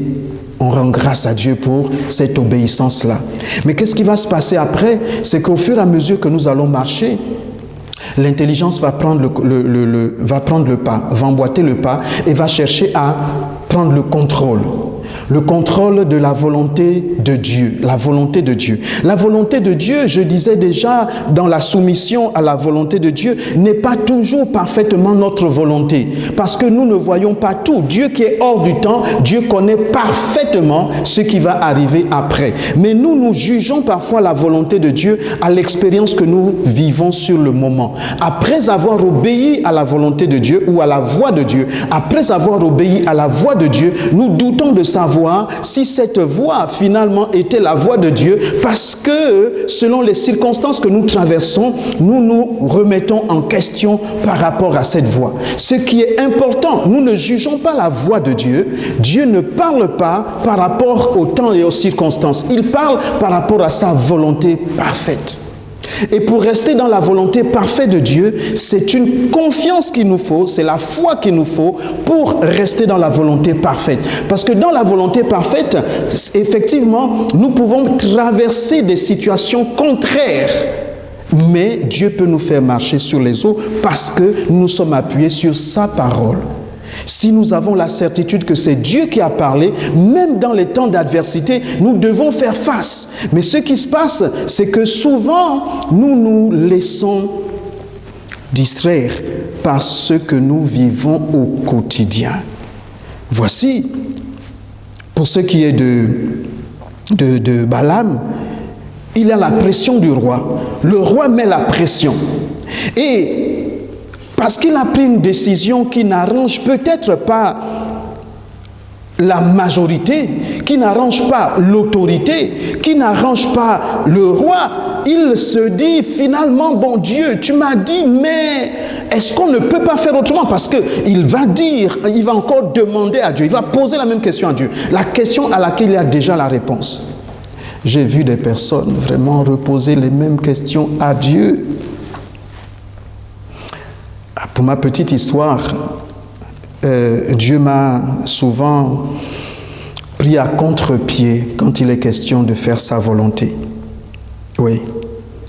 Speaker 2: on rend grâce à Dieu pour cette obéissance-là. Mais qu'est-ce qui va se passer après? C'est qu'au fur et à mesure que nous allons marcher, l'intelligence va prendre le pas, va emboîter le pas et va chercher à prendre le contrôle. Le contrôle de la volonté de Dieu. La volonté de Dieu. La volonté de Dieu, je disais déjà, dans la soumission à la volonté de Dieu, n'est pas toujours parfaitement notre volonté. Parce que nous ne voyons pas tout. Dieu qui est hors du temps, Dieu connaît parfaitement ce qui va arriver après. Mais nous jugeons parfois la volonté de Dieu à l'expérience que nous vivons sur le moment. Après avoir obéi à la volonté de Dieu ou à la voix de Dieu, après avoir obéi à la voix de Dieu, nous doutons de savoir si cette voie finalement était la voie de Dieu parce que selon les circonstances que nous traversons, nous nous remettons en question par rapport à cette voie. Ce qui est important, nous ne jugeons pas la voie de Dieu. Dieu ne parle pas par rapport au temps et aux circonstances. Il parle par rapport à sa volonté parfaite. Et pour rester dans la volonté parfaite de Dieu, c'est une confiance qu'il nous faut, c'est la foi qu'il nous faut pour rester dans la volonté parfaite. Parce que dans la volonté parfaite, effectivement, nous pouvons traverser des situations contraires. Mais Dieu peut nous faire marcher sur les eaux parce que nous sommes appuyés sur sa parole. Si nous avons la certitude que c'est Dieu qui a parlé, même dans les temps d'adversité, nous devons faire face. Mais ce qui se passe, c'est que souvent, nous nous laissons distraire par ce que nous vivons au quotidien. Voici, pour ce qui est de Balaam, il a la pression du roi. Le roi met la pression. Et parce qu'il a pris une décision qui n'arrange peut-être pas la majorité, qui n'arrange pas l'autorité, qui n'arrange pas le roi, il se dit finalement, bon Dieu, tu m'as dit, mais est-ce qu'on ne peut pas faire autrement? Parce qu'il va dire, il va encore demander à Dieu, il va poser la même question à Dieu, la question à laquelle il a déjà la réponse. J'ai vu des personnes vraiment reposer les mêmes questions à Dieu. Pour ma petite histoire, Dieu m'a souvent pris à contre-pied quand il est question de faire sa volonté. Oui,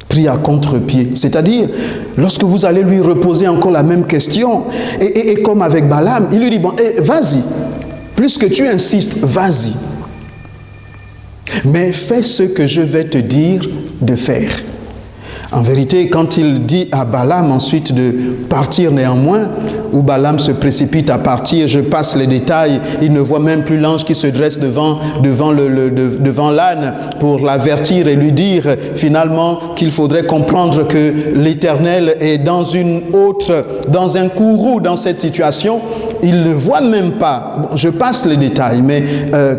Speaker 2: pris à contre-pied. C'est-à-dire, lorsque vous allez lui reposer encore la même question, et comme avec Balaam, il lui dit, bon, vas-y, plus que tu insistes, vas-y. Mais fais ce que je vais te dire de faire. En vérité, quand il dit à Balaam ensuite de partir néanmoins, où Balaam se précipite à partir, je passe les détails, il ne voit même plus l'ange qui se dresse devant l'âne pour l'avertir et lui dire finalement qu'il faudrait comprendre que l'Éternel est dans un courroux dans cette situation. Il ne voit même pas, bon, je passe les détails, mais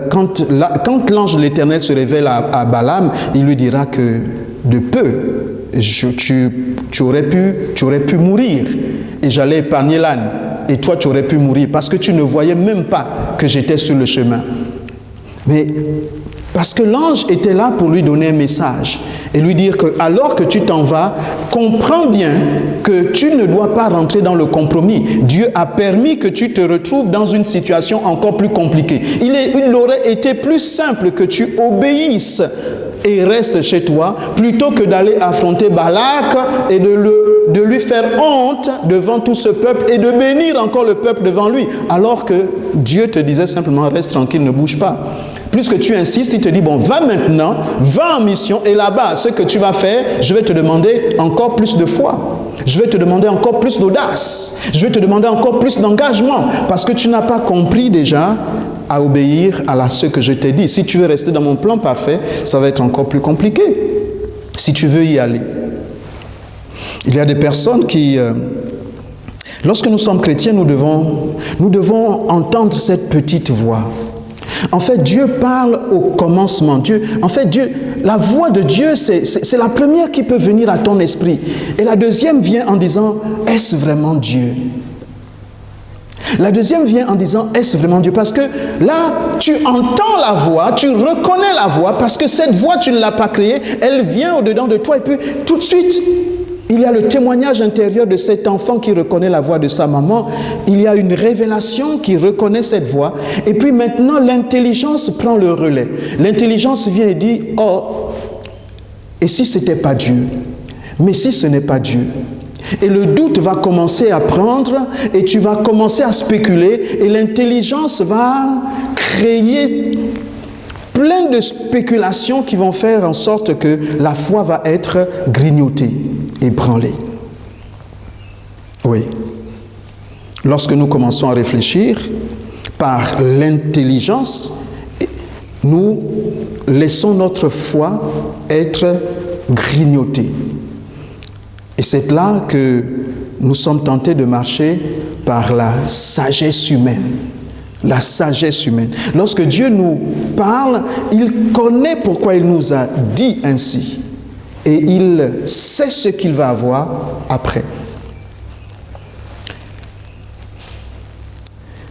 Speaker 2: quand l'ange de l'Éternel se révèle à Balaam, il lui dira que de peu, tu aurais pu mourir et j'allais épargner l'âne et toi tu aurais pu mourir parce que tu ne voyais même pas que j'étais sur le chemin. Mais parce que l'ange était là pour lui donner un message et lui dire que alors que tu t'en vas, comprends bien que tu ne dois pas rentrer dans le compromis. Dieu a permis que tu te retrouves dans une situation encore plus compliquée. Il aurait été plus simple que tu obéisses et reste chez toi, plutôt que d'aller affronter Balak et de lui faire honte devant tout ce peuple et de bénir encore le peuple devant lui, alors que Dieu te disait simplement reste tranquille, ne bouge pas. Plus que tu insistes, il te dit bon, va maintenant, va en mission et là-bas, ce que tu vas faire, je vais te demander encore plus de foi. Je vais te demander encore plus d'audace. Je vais te demander encore plus d'engagement parce que tu n'as pas compris déjà à obéir à ce que je t'ai dit. Si tu veux rester dans mon plan parfait, ça va être encore plus compliqué. Si tu veux y aller. Il y a des personnes qui, lorsque nous sommes chrétiens, nous devons entendre cette petite voix. En fait, Dieu parle au commencement. La voix de Dieu, c'est la première qui peut venir à ton esprit. Et la deuxième vient en disant, est-ce vraiment Dieu ? La deuxième vient en disant, est-ce vraiment Dieu? Parce que là, tu entends la voix, tu reconnais la voix, parce que cette voix, tu ne l'as pas créée, elle vient au-dedans de toi. Et puis, tout de suite, il y a le témoignage intérieur de cet enfant qui reconnaît la voix de sa maman. Il y a une révélation qui reconnaît cette voix. Et puis maintenant, l'intelligence prend le relais. L'intelligence vient et dit, oh, et si ce n'était pas Dieu? Mais si ce n'est pas Dieu? Et le doute va commencer à prendre et tu vas commencer à spéculer et l'intelligence va créer plein de spéculations qui vont faire en sorte que la foi va être grignotée, ébranlée. Oui. Lorsque nous commençons à réfléchir par l'intelligence, nous laissons notre foi être grignotée. Et c'est là que nous sommes tentés de marcher par la sagesse humaine. La sagesse humaine. Lorsque Dieu nous parle, il connaît pourquoi il nous a dit ainsi. Et il sait ce qu'il va avoir après.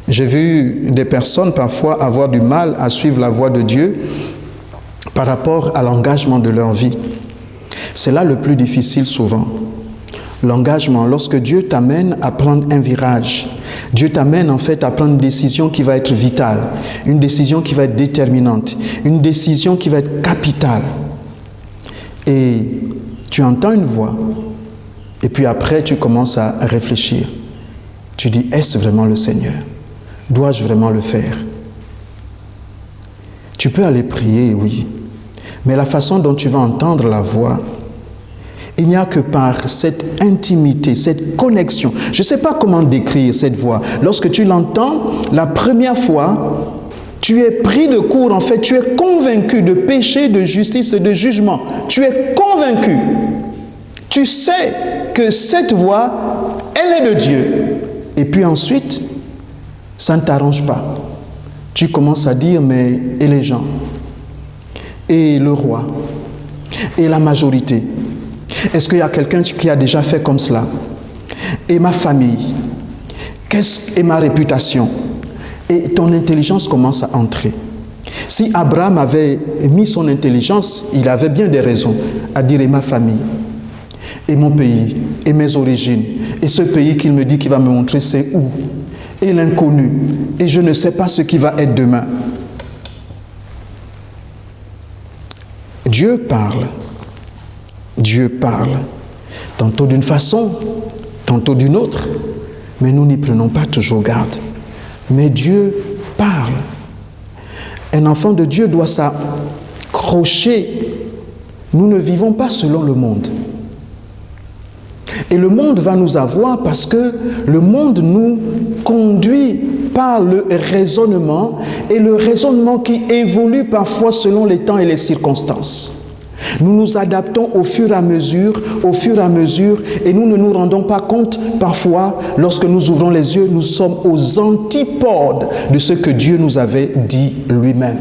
Speaker 2: J'ai vu des personnes parfois avoir du mal à suivre la voie de Dieu par rapport à l'engagement de leur vie. C'est là le plus difficile souvent. L'engagement, lorsque Dieu t'amène à prendre un virage, Dieu t'amène en fait à prendre une décision qui va être vitale, une décision qui va être déterminante, une décision qui va être capitale. Et tu entends une voix, et puis après tu commences à réfléchir. Tu dis, est-ce vraiment le Seigneur? Dois-je vraiment le faire? Tu peux aller prier, oui, mais la façon dont tu vas entendre la voix, il n'y a que par cette intimité, cette connexion. Je ne sais pas comment décrire cette voix. Lorsque tu l'entends, la première fois, tu es pris de court, en fait, tu es convaincu de péché, de justice et de jugement. Tu es convaincu. Tu sais que cette voix, elle est de Dieu. Et puis ensuite, ça ne t'arrange pas. Tu commences à dire, mais et les gens? Et le roi? Et la majorité? Est-ce qu'il y a quelqu'un qui a déjà fait comme cela? Et ma famille? Et ma réputation? Et ton intelligence commence à entrer. Si Abraham avait mis son intelligence, il avait bien des raisons à dire et ma famille, et mon pays, et mes origines, et ce pays qu'il me dit qu'il va me montrer c'est où, et l'inconnu, et je ne sais pas ce qui va être demain. Dieu parle. Dieu parle, tantôt d'une façon, tantôt d'une autre, mais nous n'y prenons pas toujours garde. Mais Dieu parle. Un enfant de Dieu doit s'accrocher. Nous ne vivons pas selon le monde. Et le monde va nous avoir parce que le monde nous conduit par le raisonnement, et le raisonnement qui évolue parfois selon les temps et les circonstances. Nous nous adaptons au fur et à mesure, et nous ne nous rendons pas compte parfois, lorsque nous ouvrons les yeux, nous sommes aux antipodes de ce que Dieu nous avait dit lui-même.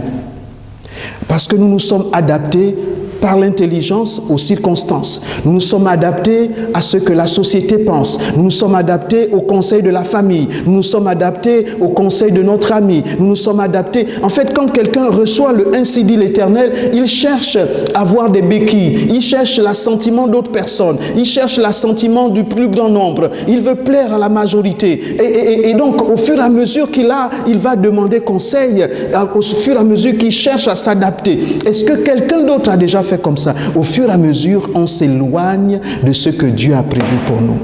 Speaker 2: Parce que nous nous sommes adaptés par l'intelligence aux circonstances. Nous nous sommes adaptés à ce que la société pense. Nous nous sommes adaptés au conseil de la famille. Nous nous sommes adaptés au conseil de notre ami. Nous nous sommes adaptés. En fait, quand quelqu'un reçoit le ainsi dit l'Éternel, il cherche à avoir des béquilles. Il cherche l'assentiment d'autres personnes. Il cherche l'assentiment du plus grand nombre. Il veut plaire à la majorité. Et donc, au fur et à mesure il va demander conseil, au fur et à mesure qu'il cherche à s'adapter. Est-ce que quelqu'un d'autre a déjà fait comme ça? Au fur et à mesure, on s'éloigne de ce que Dieu a prévu pour nous.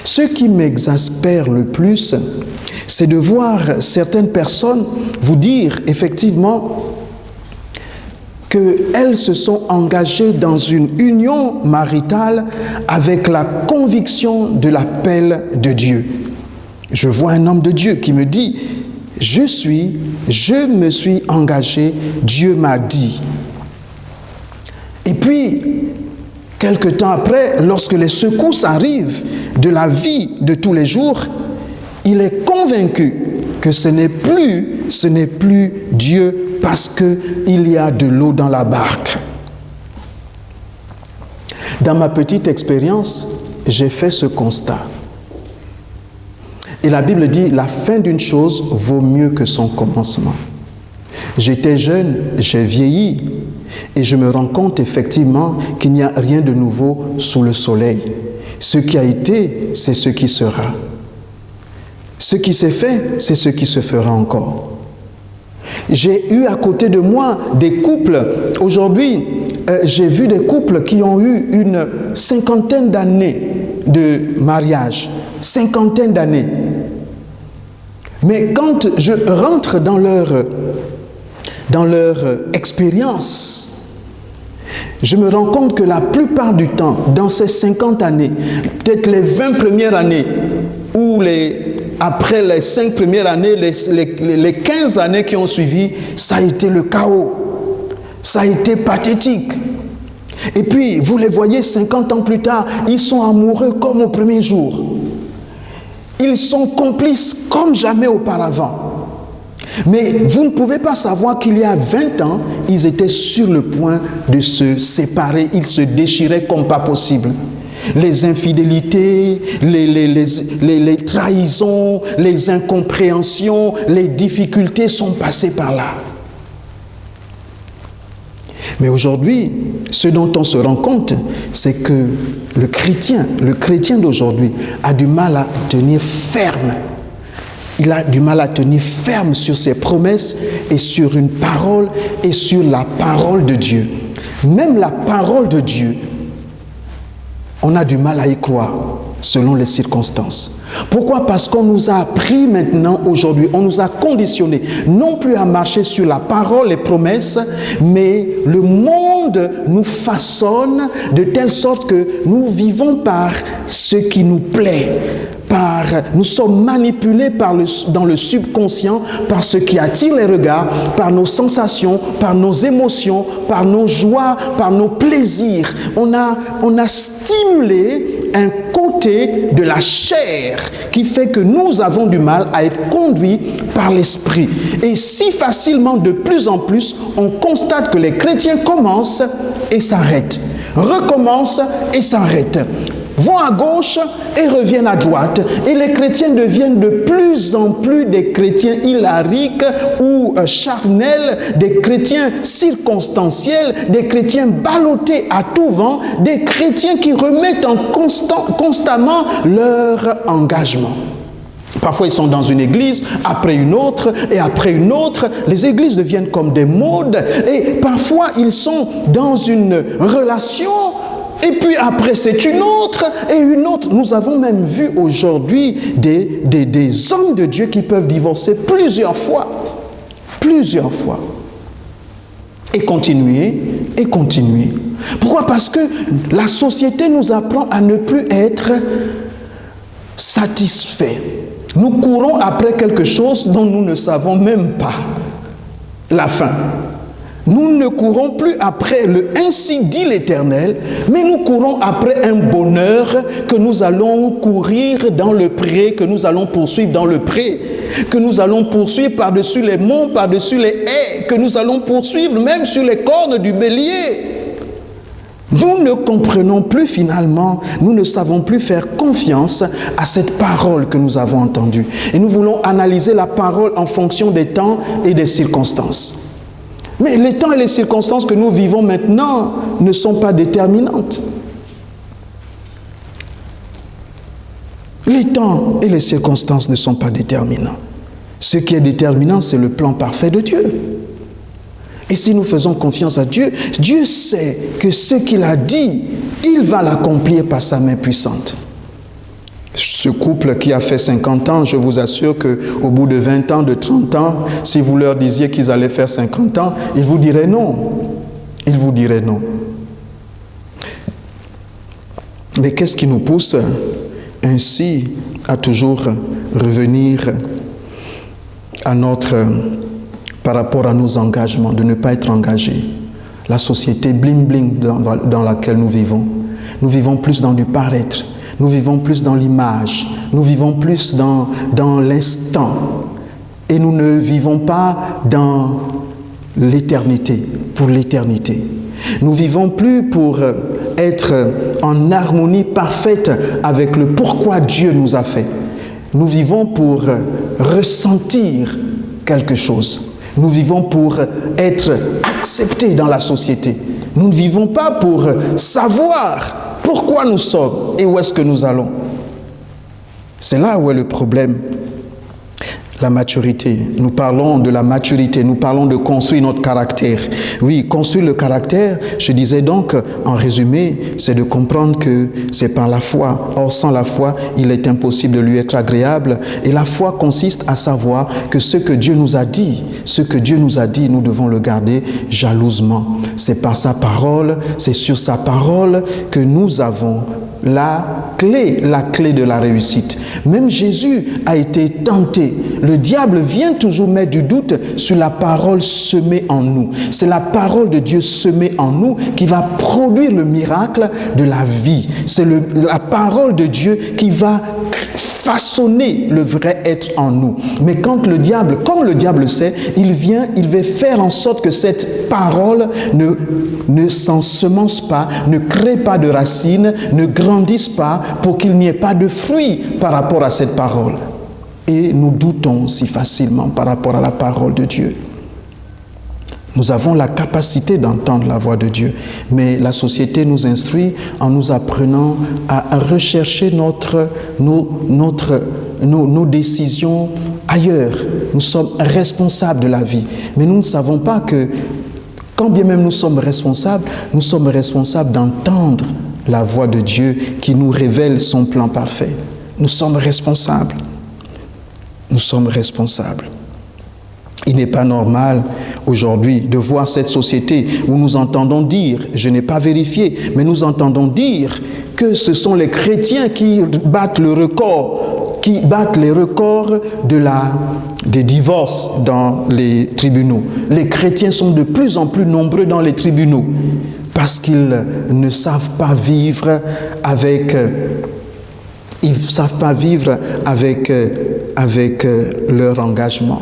Speaker 2: Ce qui m'exaspère le plus, c'est de voir certaines personnes vous dire effectivement qu'elles se sont engagées dans une union maritale avec la conviction de l'appel de Dieu. Je vois un homme de Dieu qui me dit: je me suis engagé, Dieu m'a dit. Et puis, quelque temps après, lorsque les secousses arrivent de la vie de tous les jours, il est convaincu que ce n'est plus Dieu parce qu'il y a de l'eau dans la barque. Dans ma petite expérience, j'ai fait ce constat. Et la Bible dit, la fin d'une chose vaut mieux que son commencement. J'étais jeune, j'ai vieilli, et je me rends compte effectivement qu'il n'y a rien de nouveau sous le soleil. Ce qui a été, c'est ce qui sera. Ce qui s'est fait, c'est ce qui se fera encore. J'ai eu à côté de moi des couples. Aujourd'hui, j'ai vu des couples qui ont eu une cinquantaine d'années de mariage. Cinquantaine d'années. Mais quand je rentre dans leur expérience, je me rends compte que la plupart du temps, dans ces 50 années, peut-être les 20 premières années, ou après les 5 premières années, les 15 années qui ont suivi, ça a été le chaos. Ça a été pathétique. Et puis, vous les voyez 50 ans plus tard, ils sont amoureux comme au premier jour. Ils sont complices comme jamais auparavant. Mais vous ne pouvez pas savoir qu'il y a 20 ans, ils étaient sur le point de se séparer. Ils se déchiraient comme pas possible. Les infidélités, les trahisons, les incompréhensions, les difficultés sont passées par là. Mais aujourd'hui, ce dont on se rend compte, c'est que le chrétien d'aujourd'hui a du mal à tenir ferme. Il a du mal à tenir ferme sur ses promesses et sur une parole et sur la parole de Dieu. Même la parole de Dieu, on a du mal à y croire selon les circonstances. Pourquoi? Parce qu'on nous a appris maintenant, aujourd'hui, on nous a conditionnés, non plus à marcher sur la parole, les promesses, mais le monde nous façonne de telle sorte que nous vivons par ce qui nous plaît. Nous sommes manipulés dans le subconscient par ce qui attire les regards, par nos sensations, par nos émotions, par nos joies, par nos plaisirs. On a stimulé un côté de la chair qui fait que nous avons du mal à être conduits par l'esprit. Et si facilement, de plus en plus, on constate que les chrétiens commencent et s'arrêtent, recommencent et s'arrêtent, vont à gauche et reviennent à droite. Et les chrétiens deviennent de plus en plus des chrétiens hilariques ou charnels, des chrétiens circonstanciels, des chrétiens ballottés à tout vent, des chrétiens qui remettent en constamment leur engagement. Parfois, ils sont dans une église, après une autre, et après une autre. Les églises deviennent comme des modes. Et parfois, ils sont dans une relation, et puis après, c'est une autre et une autre. Nous avons même vu aujourd'hui des hommes de Dieu qui peuvent divorcer plusieurs fois. Plusieurs fois. Et continuer, et continuer. Pourquoi? Parce que la société nous apprend à ne plus être satisfaits. Nous courons après quelque chose dont nous ne savons même pas la fin. Nous ne courons plus après le ainsi dit l'Éternel, mais nous courons après un bonheur que nous allons courir dans le pré, que nous allons poursuivre dans le pré, que nous allons poursuivre par-dessus les monts, par-dessus les haies, que nous allons poursuivre même sur les cornes du bélier. Nous ne comprenons plus finalement, nous ne savons plus faire confiance à cette parole que nous avons entendue. Et nous voulons analyser la parole en fonction des temps et des circonstances. Mais les temps et les circonstances que nous vivons maintenant ne sont pas déterminantes. Les temps et les circonstances ne sont pas déterminants. Ce qui est déterminant, c'est le plan parfait de Dieu. Et si nous faisons confiance à Dieu, Dieu sait que ce qu'il a dit, il va l'accomplir par sa main puissante. Ce couple qui a fait 50 ans, je vous assure qu'au bout de 20 ans, de 30 ans, si vous leur disiez qu'ils allaient faire 50 ans, ils vous diraient non. Ils vous diraient non. Mais qu'est-ce qui nous pousse ainsi à toujours revenir à par rapport à nos engagements, de ne pas être engagés? La société bling-bling dans laquelle nous vivons plus dans du paraître. Nous vivons plus dans l'image, nous vivons plus dans l'instant. Et nous ne vivons pas dans l'éternité, pour l'éternité. Nous vivons plus pour être en harmonie parfaite avec le pourquoi Dieu nous a fait. Nous vivons pour ressentir quelque chose. Nous vivons pour être acceptés dans la société. Nous ne vivons pas pour savoir pourquoi nous sommes et où est-ce que nous allons. C'est là où est le problème. La maturité. Nous parlons de la maturité, nous parlons de construire notre caractère. Oui, construire le caractère, je disais donc, en résumé, c'est de comprendre que c'est par la foi. Or, sans la foi, il est impossible de lui être agréable. Et la foi consiste à savoir que ce que Dieu nous a dit, nous devons le garder jalousement. C'est par sa parole, c'est sur sa parole que nous avons la clé de la réussite. Même Jésus a été tenté. Le diable vient toujours mettre du doute sur la parole semée en nous. C'est la parole de Dieu semée en nous qui va produire le miracle de la vie. C'est la parole de Dieu qui va façonner le vrai être en nous. Mais quand le diable, comme le diable sait, il va faire en sorte que cette parole ne s'ensemence pas, ne crée pas de racines, ne grandisse pas pour qu'il n'y ait pas de fruits par rapport à cette parole. Et nous doutons si facilement par rapport à la parole de Dieu. Nous avons la capacité d'entendre la voix de Dieu, mais la société nous instruit en nous apprenant à rechercher nos décisions ailleurs. Nous sommes responsables de la vie, mais nous ne savons pas que, quand bien même nous sommes responsables d'entendre la voix de Dieu qui nous révèle son plan parfait. Nous sommes responsables. Nous sommes responsables. Il n'est pas normal aujourd'hui de voir cette société où nous entendons dire, je n'ai pas vérifié, mais nous entendons dire que ce sont les chrétiens qui battent les records des divorces dans les tribunaux. Les chrétiens sont de plus en plus nombreux dans les tribunaux parce qu'ils ne savent pas vivre avec leur engagement.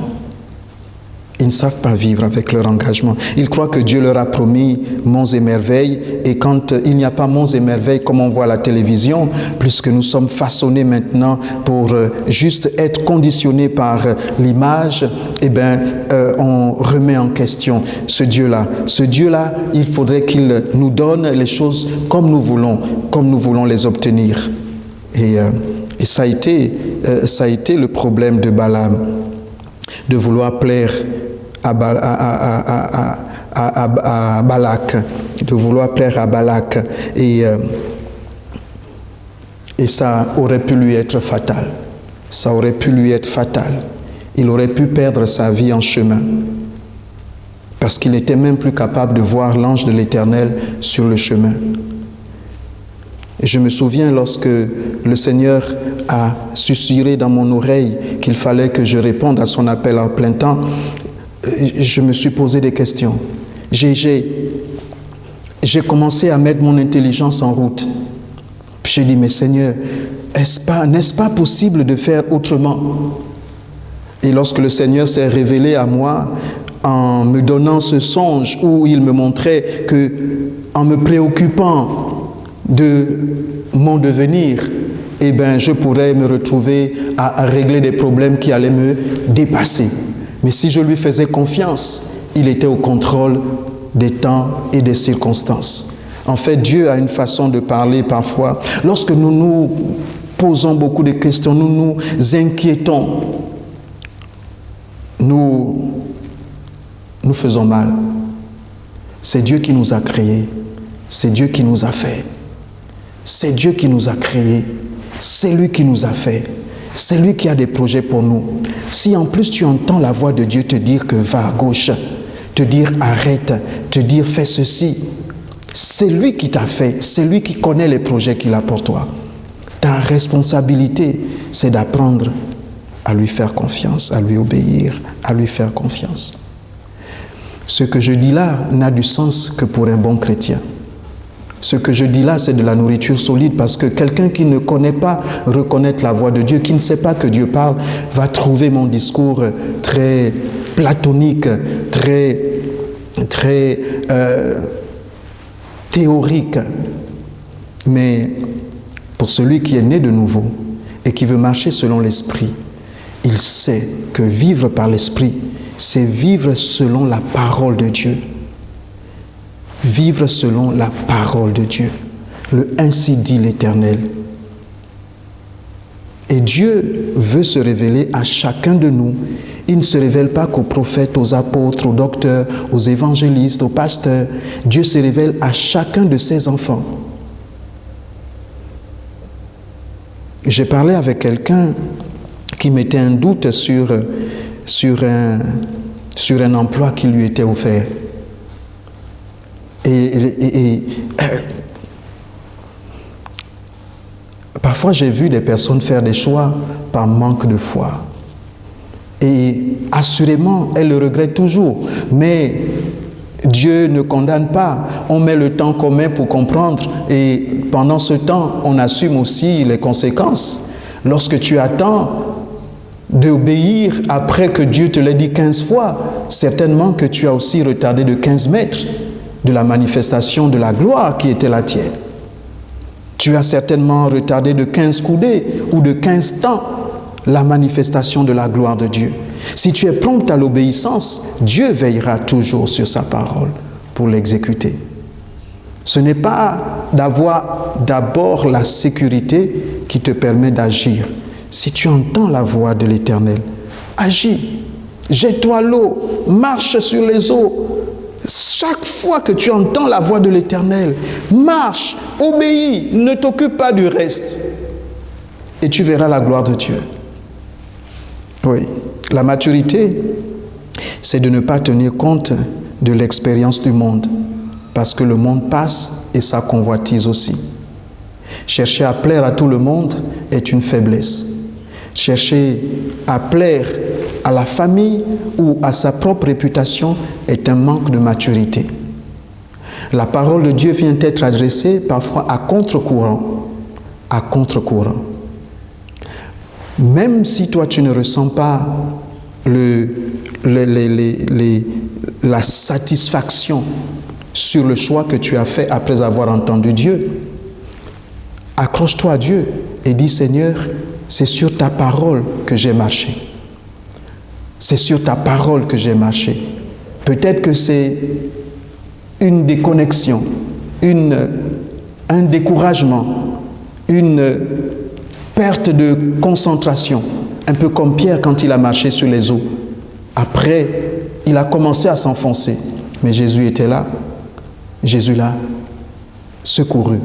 Speaker 2: Ils ne savent pas vivre avec leur engagement. Ils croient que Dieu leur a promis monts et merveilles. Et quand il n'y a pas monts et merveilles comme on voit à la télévision, puisque nous sommes façonnés maintenant pour juste être conditionnés par l'image, on remet en question ce Dieu-là. Ce Dieu-là, il faudrait qu'il nous donne les choses comme nous voulons les obtenir. Et ça a été le problème de Balaam, de vouloir plaire à Balak, et ça aurait pu lui être fatal. Il aurait pu perdre sa vie en chemin. parce qu'il n'était même plus capable de voir l'ange de l'Éternel sur le chemin. Et je me souviens lorsque le Seigneur a susurré dans mon oreille qu'il fallait que je réponde à son appel en plein temps, je me suis posé des questions. J'ai commencé à mettre mon intelligence en route. Puis j'ai dit, mais Seigneur, n'est-ce pas possible de faire autrement? Et lorsque le Seigneur s'est révélé à moi en me donnant ce songe où il me montrait que, en me préoccupant de mon devenir, eh bien, je pourrais me retrouver à régler des problèmes qui allaient me dépasser. Mais si je lui faisais confiance, il était au contrôle des temps et des circonstances. En fait, Dieu a une façon de parler parfois. Lorsque nous nous posons beaucoup de questions, nous nous inquiétons, nous faisons mal. C'est Dieu qui nous a créés. C'est Dieu qui nous a fait. C'est Dieu qui nous a créés. C'est lui qui nous a fait. C'est lui qui a des projets pour nous. Si en plus tu entends la voix de Dieu te dire que va à gauche, te dire arrête, te dire fais ceci, c'est lui qui t'a fait. C'est lui qui connaît les projets qu'il a pour toi. Ta responsabilité, c'est d'apprendre à lui faire confiance, à lui obéir, à lui faire confiance. Ce que je dis là n'a du sens que pour un bon chrétien. Ce que je dis là, c'est de la nourriture solide parce que quelqu'un qui ne connaît pas reconnaître la voix de Dieu, qui ne sait pas que Dieu parle, va trouver mon discours très platonique, très théorique. Mais pour celui qui est né de nouveau et qui veut marcher selon l'Esprit, il sait que vivre par l'Esprit, c'est vivre selon la parole de Dieu. Vivre selon la parole de Dieu. Le ainsi dit l'Éternel. Et Dieu veut se révéler à chacun de nous. Il ne se révèle pas qu'aux prophètes, aux apôtres, aux docteurs, aux évangélistes, aux pasteurs. Dieu se révèle à chacun de ses enfants. J'ai parlé avec quelqu'un qui mettait un doute sur un emploi qui lui était offert. Parfois j'ai vu des personnes faire des choix par manque de foi. Et assurément, elles le regrettent toujours. Mais Dieu ne condamne pas. On met le temps commun pour comprendre. Et pendant ce temps, on assume aussi les conséquences. Lorsque tu attends d'obéir après que Dieu te l'a dit 15 fois, certainement que tu as aussi retardé de 15 mètres de la manifestation de la gloire qui était la tienne. Tu as certainement retardé de 15 coudées ou de 15 temps la manifestation de la gloire de Dieu. Si tu es prompt à l'obéissance, Dieu veillera toujours sur sa parole pour l'exécuter. Ce n'est pas d'avoir d'abord la sécurité qui te permet d'agir. Si tu entends la voix de l'Éternel, agis, jette-toi à l'eau, marche sur les eaux. Chaque fois que tu entends la voix de l'Éternel, marche, obéis, ne t'occupe pas du reste. Et tu verras la gloire de Dieu. Oui, la maturité, c'est de ne pas tenir compte de l'expérience du monde, parce que le monde passe et sa convoitise aussi. Chercher à plaire à tout le monde est une faiblesse. Chercher à plaire à la famille ou à sa propre réputation est un manque de maturité. La parole de Dieu vient être adressée parfois à contre-courant. À contre-courant. Même si toi tu ne ressens pas la satisfaction sur le choix que tu as fait après avoir entendu Dieu, accroche-toi à Dieu et dis: Seigneur, c'est sur ta parole que j'ai marché. C'est sur ta parole que j'ai marché. Peut-être que c'est une déconnexion, un découragement, une perte de concentration, un peu comme Pierre quand il a marché sur les eaux. Après, il a commencé à s'enfoncer, mais Jésus était là. Jésus l'a secouru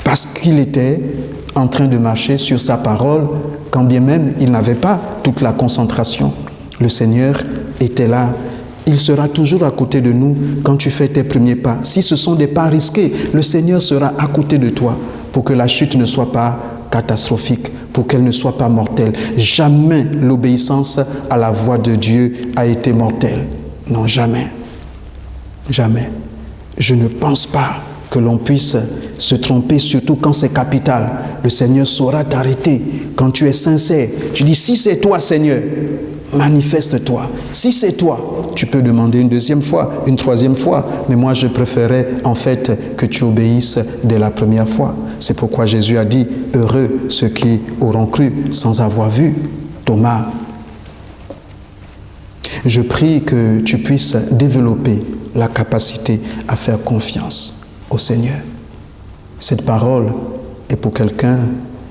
Speaker 2: parce qu'il était en train de marcher sur sa parole, quand bien même il n'avait pas toute la concentration. Le Seigneur était là Il sera toujours à côté de nous quand tu fais tes premiers pas. Si ce sont des pas risqués, le Seigneur sera à côté de toi pour que la chute ne soit pas catastrophique, pour qu'elle ne soit pas mortelle. Jamais l'obéissance à la voix de Dieu a été mortelle. Non, jamais. Jamais. Je ne pense pas que l'on puisse se tromper, surtout quand c'est capital. Le Seigneur saura t'arrêter quand tu es sincère. Tu dis, si c'est toi, Seigneur, manifeste-toi. Si c'est toi, tu peux demander une deuxième fois, une troisième fois. Mais moi, je préférais en fait que tu obéisses dès la première fois. C'est pourquoi Jésus a dit, heureux ceux qui auront cru sans avoir vu. Thomas, je prie que tu puisses développer la capacité à faire confiance au Seigneur. Cette parole est pour quelqu'un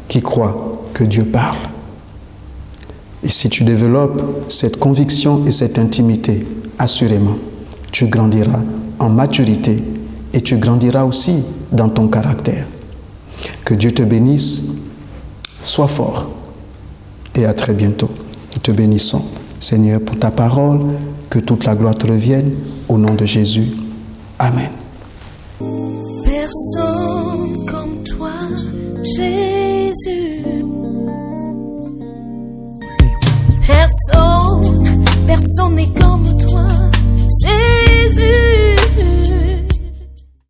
Speaker 2: qui croit que Dieu parle. Et si tu développes cette conviction et cette intimité, assurément, tu grandiras en maturité et tu grandiras aussi dans ton caractère. Que Dieu te bénisse, sois fort et à très bientôt. Nous te bénissons, Seigneur, pour ta parole, que toute la gloire te revienne, au nom de Jésus. Amen.
Speaker 3: Personne comme toi, Jésus. Personne n'est comme toi.